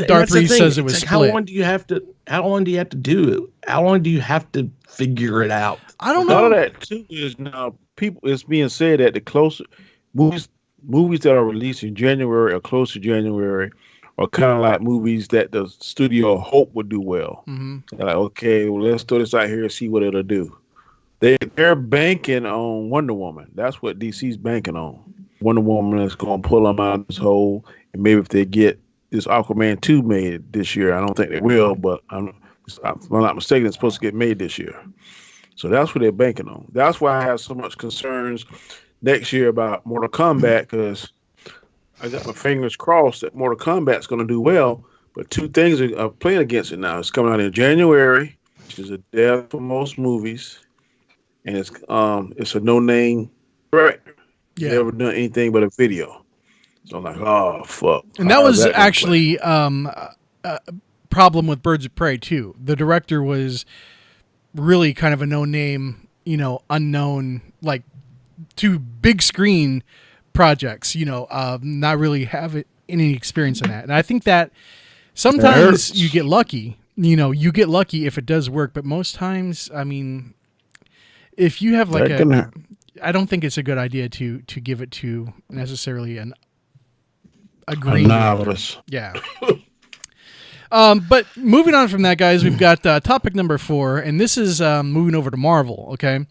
Darth Reese says it was split. How long do you have to do it? How long do you have to figure it out? I don't know. A lot of that too is now people. It's being said that the closer movies that are released in January or close to January are kind of like movies that the studio hope would do well. Mm-hmm. They're like, okay, well, let's throw this out here and see what it'll do. They're banking on Wonder Woman. That's what DC's banking on. Wonder Woman is going to pull them out of this hole. And maybe if they get this Aquaman 2 made this year, I don't think they will, but if I'm not mistaken, it's supposed to get made this year. So that's what they're banking on. That's why I have so much concerns next year about Mortal Kombat, because I got my fingers crossed that Mortal Kombat's going to do well. But two things are playing against it now. It's coming out in January, which is a death for most movies. And it's a no-name director. Yeah. Never done anything but a video. So I'm like, oh, fuck. And that was actually a problem with Birds of Prey, too. The director was really kind of a no-name, unknown, like, to big screen projects, not really have any experience in that. And I think that sometimes you get lucky. You get lucky if it does work. But most times, I mean, if you have like I don't think it's a good idea to give it to necessarily a green novelist. Yeah. But moving on from that, guys, we've got topic number 4, and this is moving over to Marvel. Okay,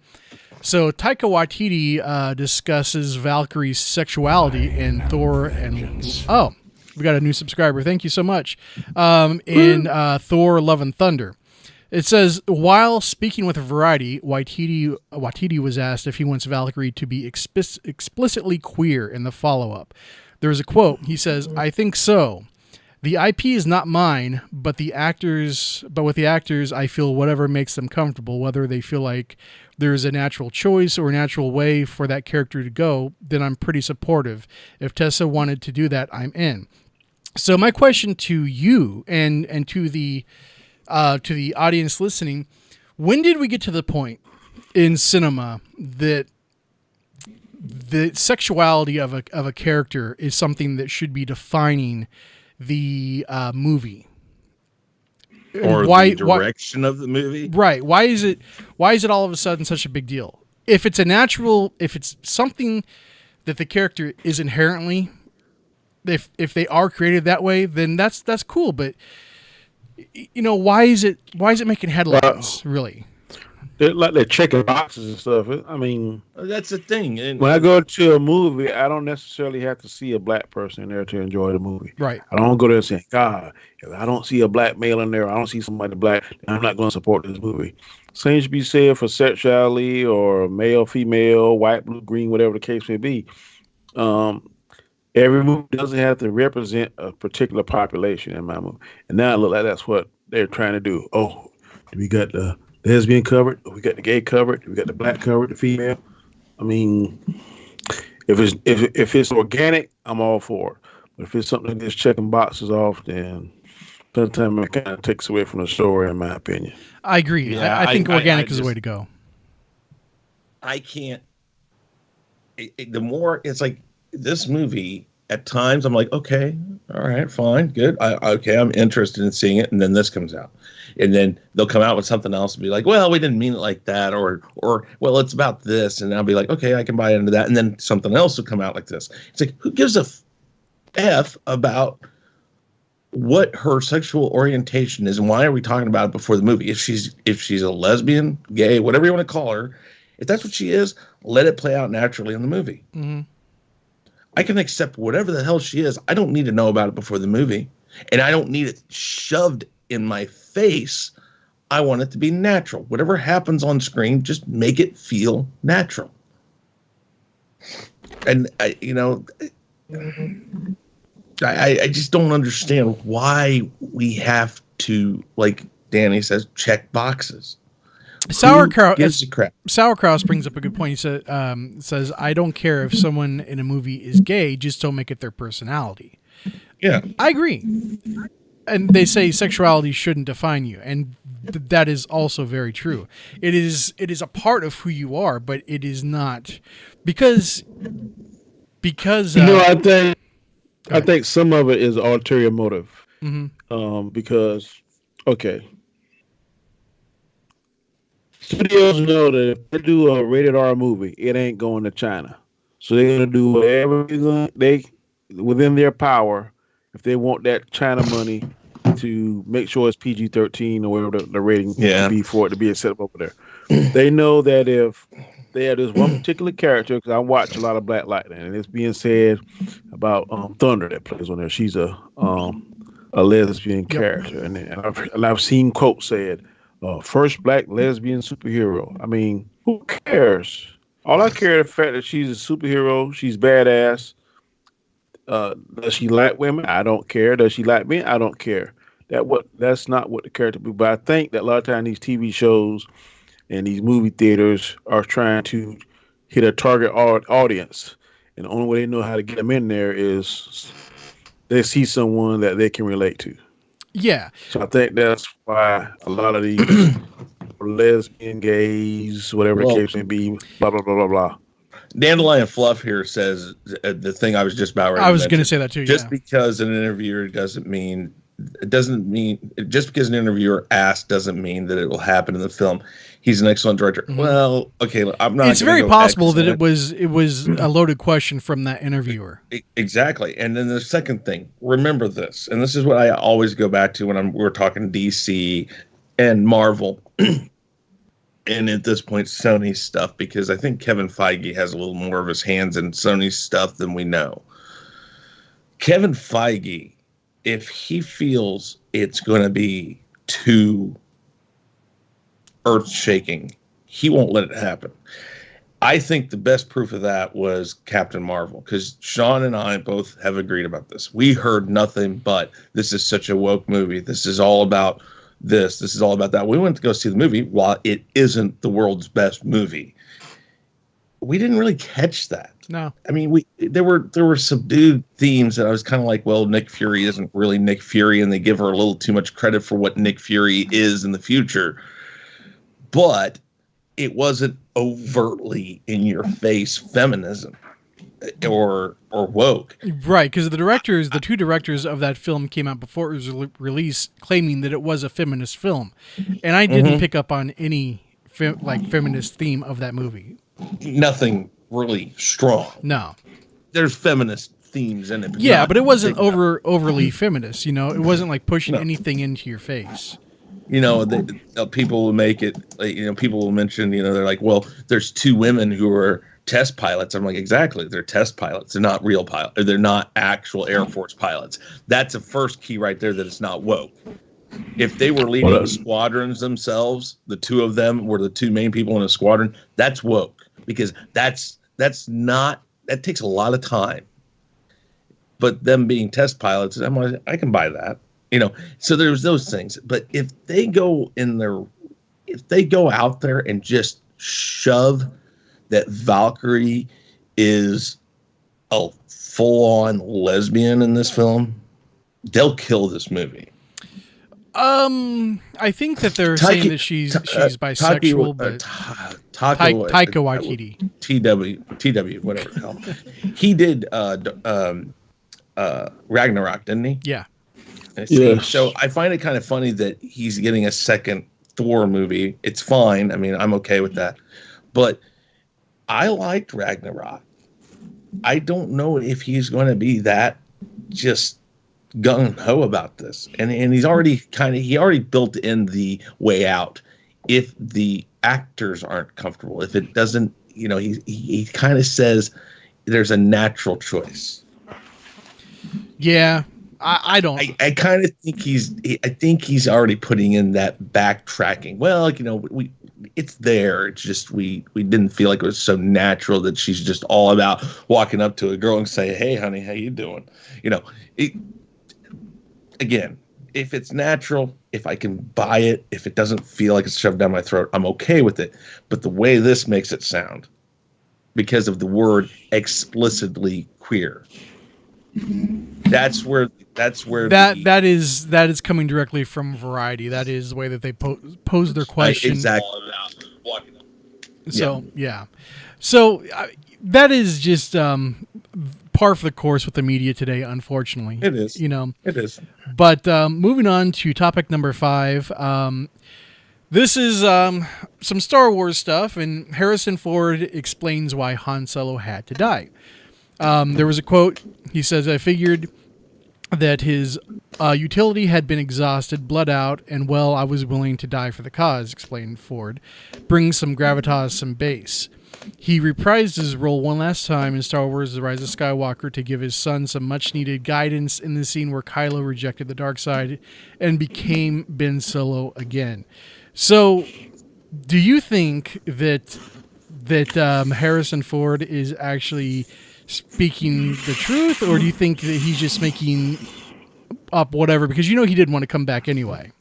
so Taika Waititi discusses Valkyrie's sexuality in Thor, and we got a new subscriber. Thank you so much. In Thor: Love and Thunder. It says, while speaking with Variety, Waititi was asked if he wants Valkyrie to be explicitly queer in the follow-up. There was a quote. He says, "I think so. The IP is not mine, but with the actors, I feel whatever makes them comfortable, whether they feel like there's a natural choice or a natural way for that character to go, then I'm pretty supportive. If Tessa wanted to do that, I'm in. So my question to you and to the audience listening, when did we get to the point in cinema that the sexuality of a character is something that should be defining the movie, or the direction of the movie? Right. Why is it all of a sudden such a big deal? If it's something that the character is inherently, if they are created that way, then that's cool. But why is it making headlines, really? They're checking boxes and stuff. I mean, that's the thing. And when I go to a movie, I don't necessarily have to see a black person in there to enjoy the movie. Right. I don't go there saying, God, if I don't see a black male in there, I don't see somebody black, I'm not going to support this movie. Same should be said for sexuality or male, female, white, blue, green, whatever the case may be. Every movie doesn't have to represent a particular population in my movie. And now it looks like that's what they're trying to do. Oh, we got the lesbian covered, we got the gay covered, we got the black covered, the female. I mean, if it's organic, I'm all for it. But if it's something that's checking boxes off, then sometimes it kind of takes away from the story, in my opinion. I agree. Yeah, I think organic is the way to go. I can't. The more it's like this movie, at times I'm like, okay, all right, fine, good. I'm interested in seeing it, and then this comes out. And then they'll come out with something else and be like, well, we didn't mean it like that, or well, it's about this, and I'll be like, okay, I can buy into that, and then something else will come out like this. It's like, who gives a F about what her sexual orientation is, and why are we talking about it before the movie? If she's a lesbian, gay, whatever you want to call her, if that's what she is, let it play out naturally in the movie. Mm-hmm. I can accept whatever the hell she is. I don't need to know about it before the movie, and I don't need it shoved in my face. I want it to be natural. Whatever happens on screen, just make it feel natural. And I just don't understand why we have to, like Danny says, check boxes. Sauerkraut Sauerkraut brings up a good point. He says, I don't care if someone in a movie is gay, just don't make it their personality. Yeah. I agree. And they say sexuality shouldn't define you, and that is also very true. It is a part of who you are, but it is not because I think some of it is ulterior motive. Mm-hmm. Because studios know that if they do a rated R movie, it ain't going to China, so they're gonna do whatever they within their power. If they want that China money to make sure it's PG-13 or whatever the rating can be for it to be set up over there. They know that if they have this one particular character, because I watch a lot of Black Lightning, and it's being said about Thunder that plays on there. She's a lesbian character, and I've seen quotes said, first black lesbian superhero. I mean, who cares? All I care is the fact that she's a superhero, she's badass. Does she like women? I don't care. Does she like men? I don't care. That's not what the character be. But I think that a lot of times these TV shows and these movie theaters are trying to hit a target audience, and the only way they know how to get them in there is they see someone that they can relate to. Yeah. So I think that's why a lot of these lesbian, gays, whatever the case may be, blah blah blah blah blah. Dandelion Fluff here says the thing I was just about ready. I was going to say that too. Just because an interviewer just because an interviewer asked doesn't mean that it will happen in the film. He's an excellent director. Mm-hmm. Well, okay, I'm not. It's very possible that it was a loaded question from that interviewer. Exactly. And then the second thing, remember this, and this is what I always go back to when we're talking DC and Marvel. And at this point, Sony's stuff, because I think Kevin Feige has a little more of his hands in Sony's stuff than we know. Kevin Feige, if he feels it's going to be too earth-shaking, he won't let it happen. I think the best proof of that was Captain Marvel, because Sean and I both have agreed about this. We heard nothing but this is such a woke movie. This is all about this. This is all about that. We went to go see the movie. While it isn't the world's best movie, we didn't really catch that. No. I mean, there were subdued themes that I was kind of like, well, Nick Fury isn't really Nick Fury, and they give her a little too much credit for what Nick Fury is in the future. But it wasn't overtly in your face feminism or woke. Right, because the two directors of that film came out before it was released claiming that it was a feminist film. And I didn't pick up on any feminist theme of that movie. Nothing really strong. No. There's feminist themes in it. But it wasn't overly feminist, you know. It wasn't like pushing anything into your face. You know, people will make it, people will mention, they're like, well, there's two women who are test pilots. I'm like, exactly. They're test pilots. They're not real pilots. They're not actual Air Force pilots. That's a first key right there that it's not woke. If they were leading squadrons themselves, the two of them were the two main people in a squadron, that's woke, because that takes a lot of time. But them being test pilots, I'm like, I can buy that. So there's those things. But if they go out there and just shove that Valkyrie is a full-on lesbian in this film, they'll kill this movie. I think that they're saying that she's bisexual, but Taika Waititi, TW, whatever the hell, he did Ragnarok, didn't he? Yeah. Yes. So I find it kind of funny that he's getting a second Thor movie. It's fine. I mean, I'm okay with that. But I liked Ragnarok. I don't know if he's going to be that just gung-ho about this. And he already built in the way out if the actors aren't comfortable. If it doesn't, he kind of says there's a natural choice. Yeah. I don't. I kind of think he's already putting in that backtracking. Well, it's there. It's just we didn't feel like it was so natural that she's just all about walking up to a girl and say, "Hey, honey, how you doing?" Again, if it's natural, if I can buy it, if it doesn't feel like it's shoved down my throat, I'm okay with it. But the way this makes it sound, because of the word explicitly queer. That's where that is coming directly from Variety. That is the way that they pose their question. Exactly. So yeah. So that is just par for the course with the media today. Unfortunately, it is. It is. But moving on to topic number 5. This is some Star Wars stuff, and Harrison Ford explains why Han Solo had to die. There was a quote. He says, "I figured that his utility had been exhausted, bled out, and I was willing to die for the cause," explained Ford. "Brings some gravitas, some bass." He reprised his role one last time in Star Wars The Rise of Skywalker to give his son some much-needed guidance in the scene where Kylo rejected the dark side and became Ben Solo again. So, do you think that Harrison Ford is actually speaking the truth, or do you think that he's just making up whatever? Because he didn't want to come back anyway.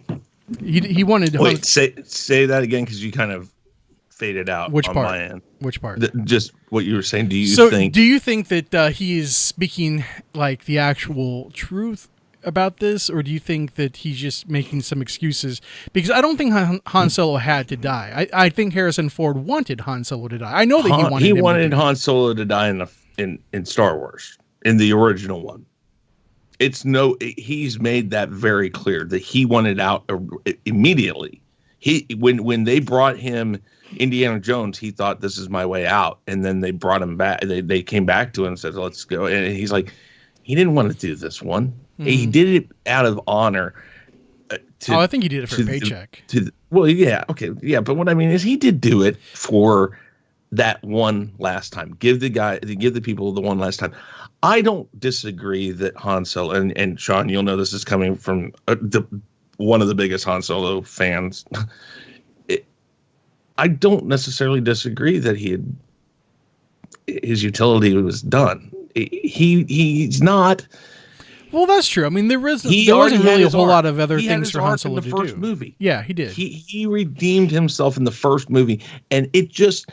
He wanted to. Wait, say that again, because you kind of faded out. Which on part? My end. Which part? Just what you were saying. Do you think that he is speaking like the actual truth about this, or do you think that he's just making some excuses? Because I don't think Han Solo had to die. I think Harrison Ford wanted Han Solo to die. I know that he wanted Han Solo to die in Star Wars, in the original one. He's made that very clear that he wanted out immediately. When they brought him Indiana Jones, he thought, this is my way out, and then they brought him back. They came back to him and said, let's go. And he's like, he didn't want to do this one. Mm-hmm. He did it out of honor. I think he did it for a paycheck. But what I mean is, he did do it for that one last time. Give the people the one last time. I don't disagree that Han Solo, and Sean, you'll know this is coming from one of the biggest Han Solo fans. I don't necessarily disagree that he had his utility was done. He's not. Well, that's true. I mean, there wasn't He already really had a his whole arc. lot of other He had things his for Han arc in Solo the to first do. movie. Yeah, he did. He redeemed himself in the first movie, and it just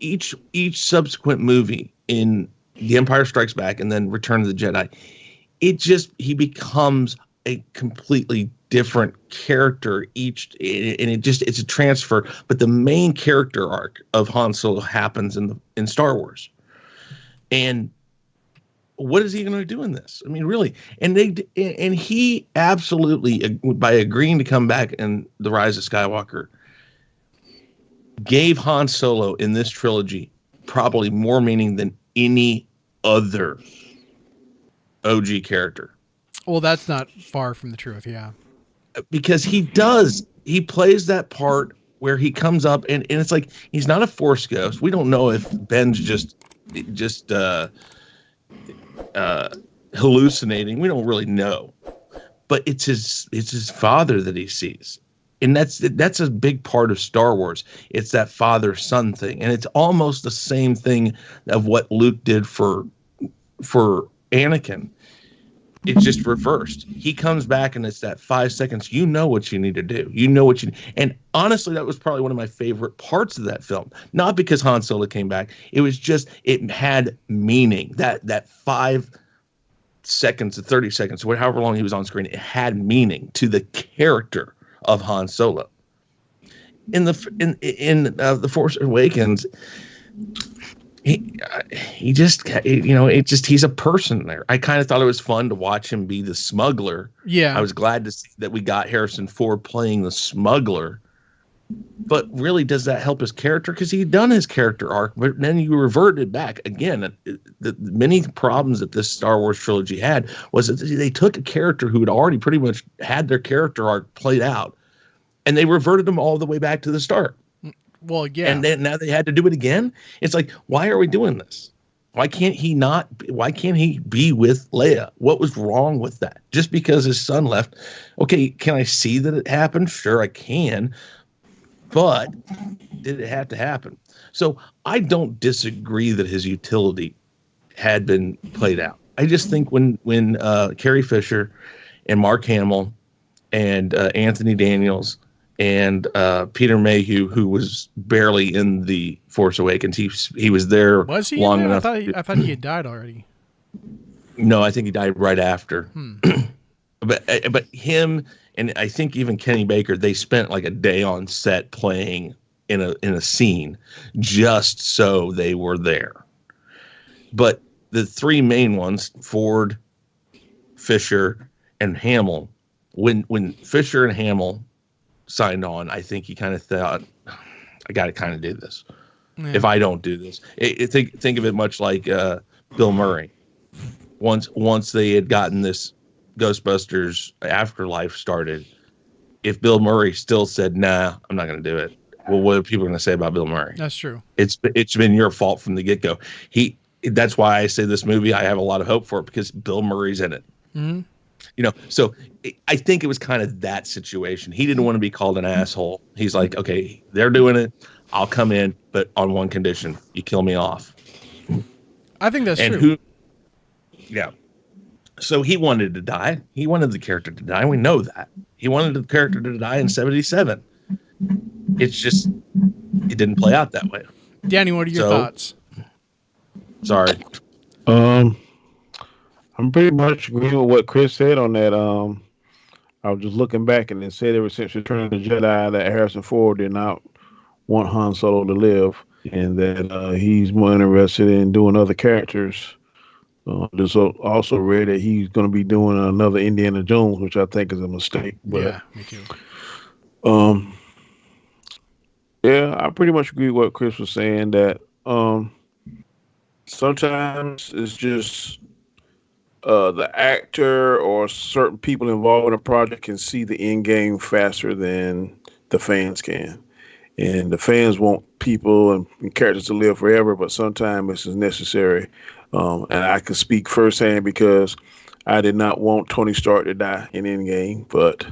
each subsequent movie in The Empire Strikes Back and then Return of the Jedi, he becomes a completely different character it's a transfer. But the main character arc of Han Solo happens in Star Wars, and what is he going to do in this? I mean, really, and he absolutely, by agreeing to come back in The Rise of Skywalker, gave Han Solo in this trilogy probably more meaning than any other OG character. Well, that's not far from the truth, yeah. Because he plays that part where he comes up and it's like he's not a Force ghost. We don't know if Ben's just hallucinating. We don't really know. But it's his father that he sees. And that's a big part of Star Wars. It's that father-son thing. And it's almost the same thing of what Luke did for Anakin. It's just reversed. He comes back and it's that 5 seconds. You know what you need to do. You know what you. And honestly, that was probably one of my favorite parts of that film. Not because Han Solo came back. It was just it had meaning. That 5 seconds to 30 seconds, however long he was on screen, it had meaning to the character of Han Solo. In the Force Awakens, he's a person there. I kind of thought it was fun to watch him be the smuggler. Yeah, I was glad to see that we got Harrison Ford playing the smuggler. But really, does that help his character? Because he'd done his character arc, but then you reverted back again. The many problems that this Star Wars trilogy had was that they took a character who had already pretty much had their character arc played out, and they reverted them all the way back to the start. Well, yeah. And then now they had to do it again. It's like, why are we doing this? Why can't he be with Leia? What was wrong with that? Just because his son left. Okay, can I see that it happened? Sure, I can. But did it have to happen? So I don't disagree that his utility had been played out. I just think when Carrie Fisher and Mark Hamill and Anthony Daniels and Peter Mayhew, who was barely in The Force Awakens, he was there. Was he long in there? enough? I thought he had died already. No, I think he died right after. But him and I think even Kenny Baker, they spent like a day on set playing in a scene just so they were there. But the three main ones, Ford, Fisher, and Hamill, when Fisher and Hamill signed on, I think he kind of thought, I got to kind of do this. Yeah. If I don't do this, think of it much like Bill Murray. Once they had gotten this Ghostbusters Afterlife started, if Bill Murray still said, nah, I'm not going to do it, well, what are people going to say about Bill Murray? That's true. It's been your fault from the get-go. That's why I say this movie, I have a lot of hope for it, because Bill Murray's in it. Mm-hmm. So I think it was kind of that situation. He didn't want to be called an asshole. He's like, okay, they're doing it, I'll come in, but on one condition: you kill me off. I think that's true. Yeah. So he wanted to die. He wanted the character to die. We know that. He wanted the character to die in 1977. It's just, it didn't play out that way. Danny, what are your thoughts? Sorry. I'm pretty much agreeing with what Chris said on that. I was just looking back, and it said ever since Return of the Jedi that Harrison Ford did not want Han Solo to live, and that he's more interested in doing other characters. There's also read that he's going to be doing another Indiana Jones, which I think is a mistake. But, yeah, me too. Yeah, I pretty much agree with what Chris was saying, that sometimes it's just the actor or certain people involved in a project can see the end game faster than the fans can. And the fans want people and characters to live forever, but sometimes this is necessary. And I can speak firsthand because I did not want Tony Stark to die in Endgame, but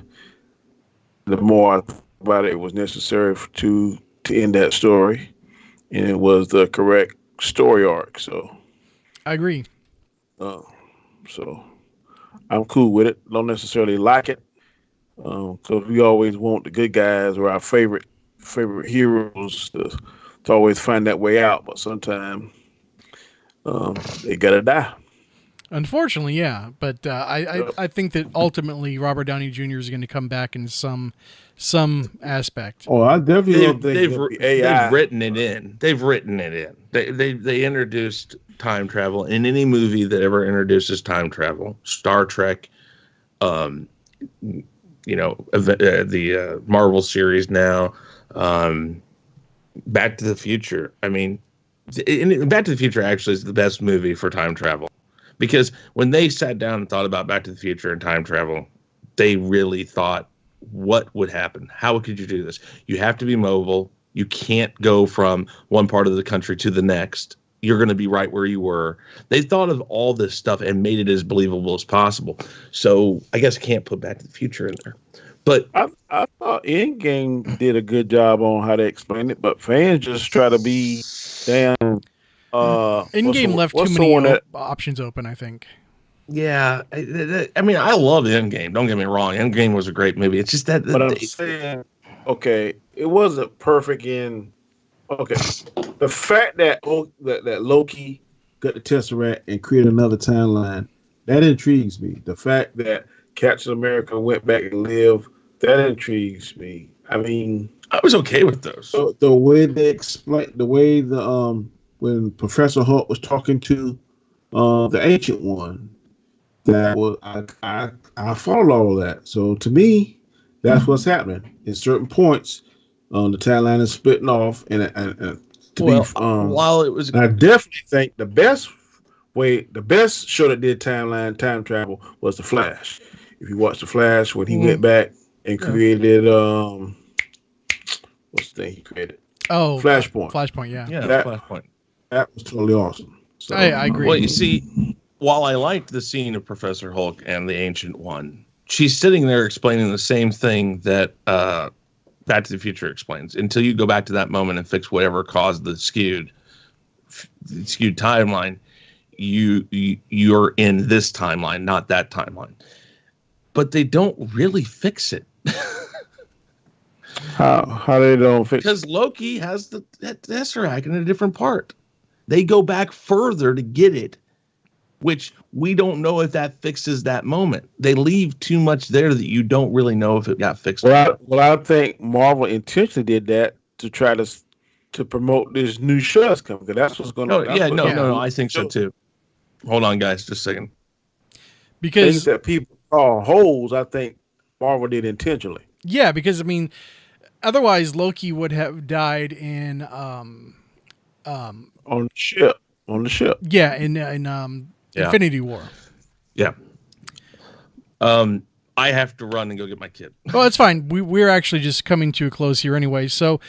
the more I thought about it, it was necessary to end that story, and it was the correct story arc. So, I agree. uh, so I'm cool with it. Don't necessarily like it, because we always want the good guys or our favorite heroes to always find that way out. But sometimes they gotta die. Unfortunately, yeah. But So, I think that ultimately Robert Downey Jr. is going to come back in some aspect. oh, I definitely don't think They've it'll be AI. they've written it in. They've written it in. They introduced time travel in any movie that ever introduces time travel. Star Trek, the Marvel series now, Back to the Future. I mean, Back to the Future actually is the best movie for time travel, because when they sat down and thought about Back to the Future and time travel, they really thought, what would happen? How could you do this? You have to be mobile. You can't go from one part of the country to the next. You're going to be right where you were. They thought of all this stuff and made it as believable as possible. So I guess I can't put Back to the Future in there. But I thought Endgame did a good job on how they explained it, but fans just try to be damn. Endgame left too many options open, I think. yeah, I mean, I love Endgame. Don't get me wrong. Endgame was a great movie. It's just that. But I'm saying, okay, it wasn't perfect in. Okay, the fact that that Loki got the Tesseract and created another timeline, that intrigues me. The fact that Captain America went back and lived, that intrigues me. I mean, I was okay with those. so the way they explain, the way when Professor Hulk was talking to the Ancient One, that was I followed all of that. So to me, that's what's happening. In certain points, the timeline is splitting off, and while it was, I definitely think the best show that did time travel was the Flash. If you watch the Flash when he went back and created what's the thing he created? Oh, Flashpoint. Flashpoint, yeah. Flashpoint. That was totally awesome. So, I agree. Well, you see, while I liked the scene of Professor Hulk and the Ancient One, she's sitting there explaining the same thing that Back to the Future explains. Until you go back to that moment and fix whatever caused the skewed timeline, you're in this timeline, not that timeline. But they don't really fix it. How they don't fix? Because Loki has the Tesseract in a different part. They go back further to get it, which we don't know if that fixes that moment. They leave too much there that you don't really know if it got fixed. Well, I think Marvel intentionally did that to try to promote this new show that's coming. Because that's what's going to. No. I think so too. Hold on, guys, just a second. Because things that people call holes, I think Marvel did intentionally. Yeah, because I mean, otherwise Loki would have died in on the ship. Yeah, in Infinity War. Yeah. I have to run and go get my kid. Well, that's fine. We're actually just coming to a close here anyway. So,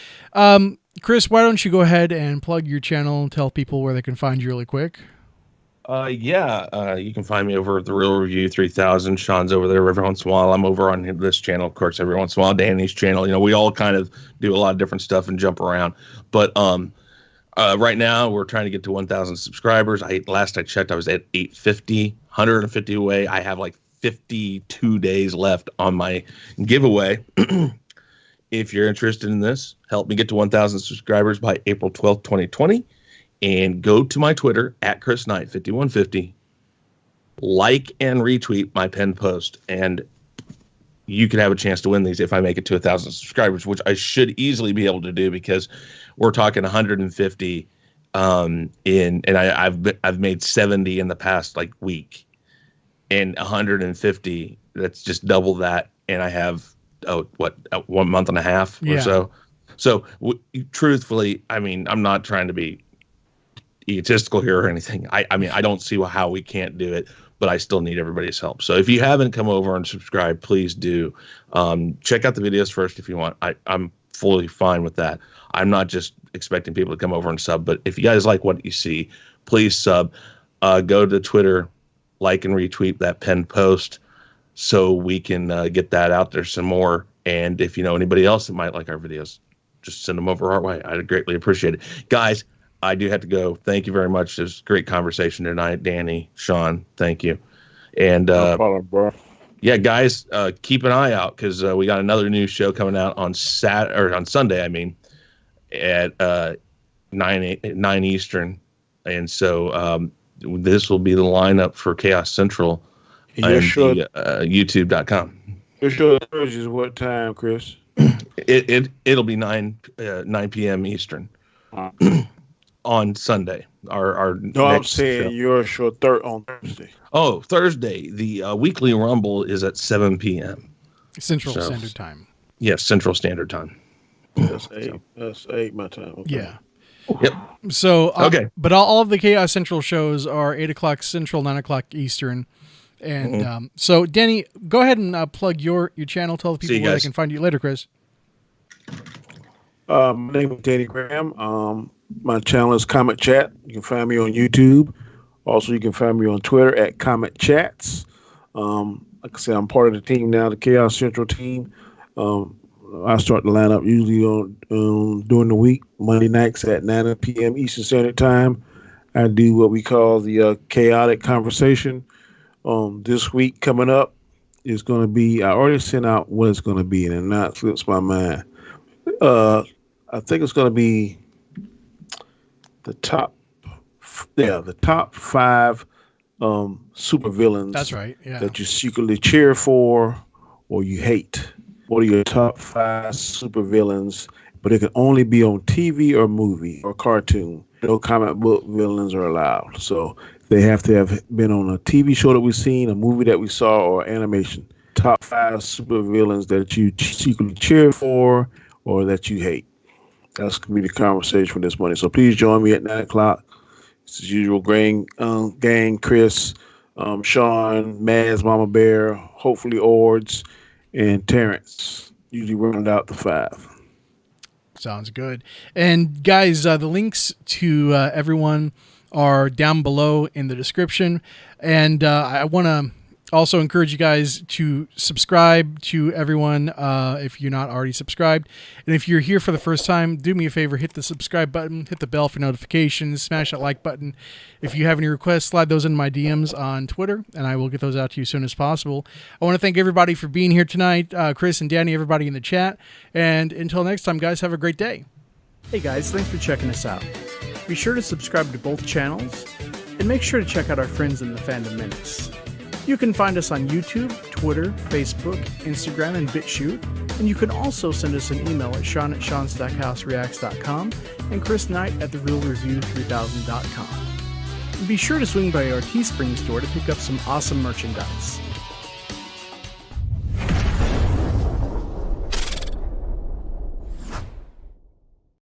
Chris, why don't you go ahead and plug your channel and tell people where they can find you really quick? You can find me over at The Real Review 3000. Sean's over there every once in a while. I'm over on this channel, of course, every once in a while. Danny's channel. You know, we all kind of do a lot of different stuff and jump around. But right now, we're trying to get to 1,000 subscribers. Last I checked, I was at 850, 150 away. I have like 52 days left on my giveaway. If you're interested in this, help me get to 1,000 subscribers by April 12th, 2020. And go to my Twitter at ChrisKnight5150, like and retweet my pinned post, and you can have a chance to win these if I make it to 1,000 subscribers, which I should easily be able to do because we're talking 150 and I've made 70 in the past like week, and 150 that's just double that, and I have 1 month and a half or so. So truthfully, I mean, I'm not trying to be egotistical here or anything. I mean, I don't see how we can't do it, but I still need everybody's help. So if you haven't come over and subscribed, please do. Check out the videos first if you want. I'm fully fine with that. I'm not just expecting people to come over and sub, but if you guys like what you see, please sub. Go to Twitter, like and retweet that pinned post so we can get that out there some more. And if you know anybody else that might like our videos, just send them over our way. I'd greatly appreciate it. Guys, I do have to go. Thank you very much. It was a great conversation tonight, Danny, Sean. Thank you. And No problem, bro. yeah, guys, keep an eye out because we got another new show coming out on Sunday. I mean, at 9 Eastern, and so this will be the lineup for Chaos Central on YouTube.com. Your show is what time, Chris? It'll be 9 p.m. Eastern on Sunday. I'm saying show. Your show on Thursday. Oh, Thursday. The weekly Rumble is at 7 p.m. Central Standard Time. Yes, Central Standard Time. That's 8. That's 8 my time. Okay. Yeah. Yep. So, okay. But all of the Chaos Central shows are 8 o'clock Central, 9 o'clock Eastern. And so, Danny, go ahead and plug your channel. Tell the people where they can find you later, Chris. My name is Danny Graham. My channel is Comet Chat. You can find me on YouTube. Also, you can find me on Twitter at Comet Chats. Like I said, I'm part of the team now, the Chaos Central team. I start the lineup usually on during the week, Monday nights at 9 p.m. Eastern Standard Time. I do what we call the chaotic conversation. This week coming up is going to be, I already sent out what it's going to be, and it not slips my mind. I think it's going to be the top 5 supervillains. That's right. Yeah. That you secretly cheer for or you hate. What are your top 5 supervillains? But it can only be on TV or movie or cartoon. No comic book villains are allowed. So they have to have been on a TV show that we've seen, a movie that we saw, or animation. Top 5 supervillains that you secretly cheer for or that you hate. That's going to be the conversation for this morning. So please join me at 9 o'clock. It's as usual, gang, Chris, Sean, Maz, Mama Bear, hopefully Ords, and Terrence. Usually round out the 5. Sounds good. And guys, the links to everyone are down below in the description. And I want to also encourage you guys to subscribe to everyone if you're not already subscribed. And if you're here for the first time, do me a favor, hit the subscribe button, hit the bell for notifications, smash that like button. If you have any requests, slide those in my DMs on Twitter, and I will get those out to you as soon as possible. I want to thank everybody for being here tonight, Chris and Danny, everybody in the chat. And until next time, guys, have a great day. Hey guys, thanks for checking us out. Be sure to subscribe to both channels, and make sure to check out our friends in the Fandom Minutes. You can find us on YouTube, Twitter, Facebook, Instagram, and BitChute. And you can also send us an email at SHAUN@STACKHOUSEREACTS.com and Chris Knight at TheRealReview3000.com. And be sure to swing by our Teespring store to pick up some awesome merchandise.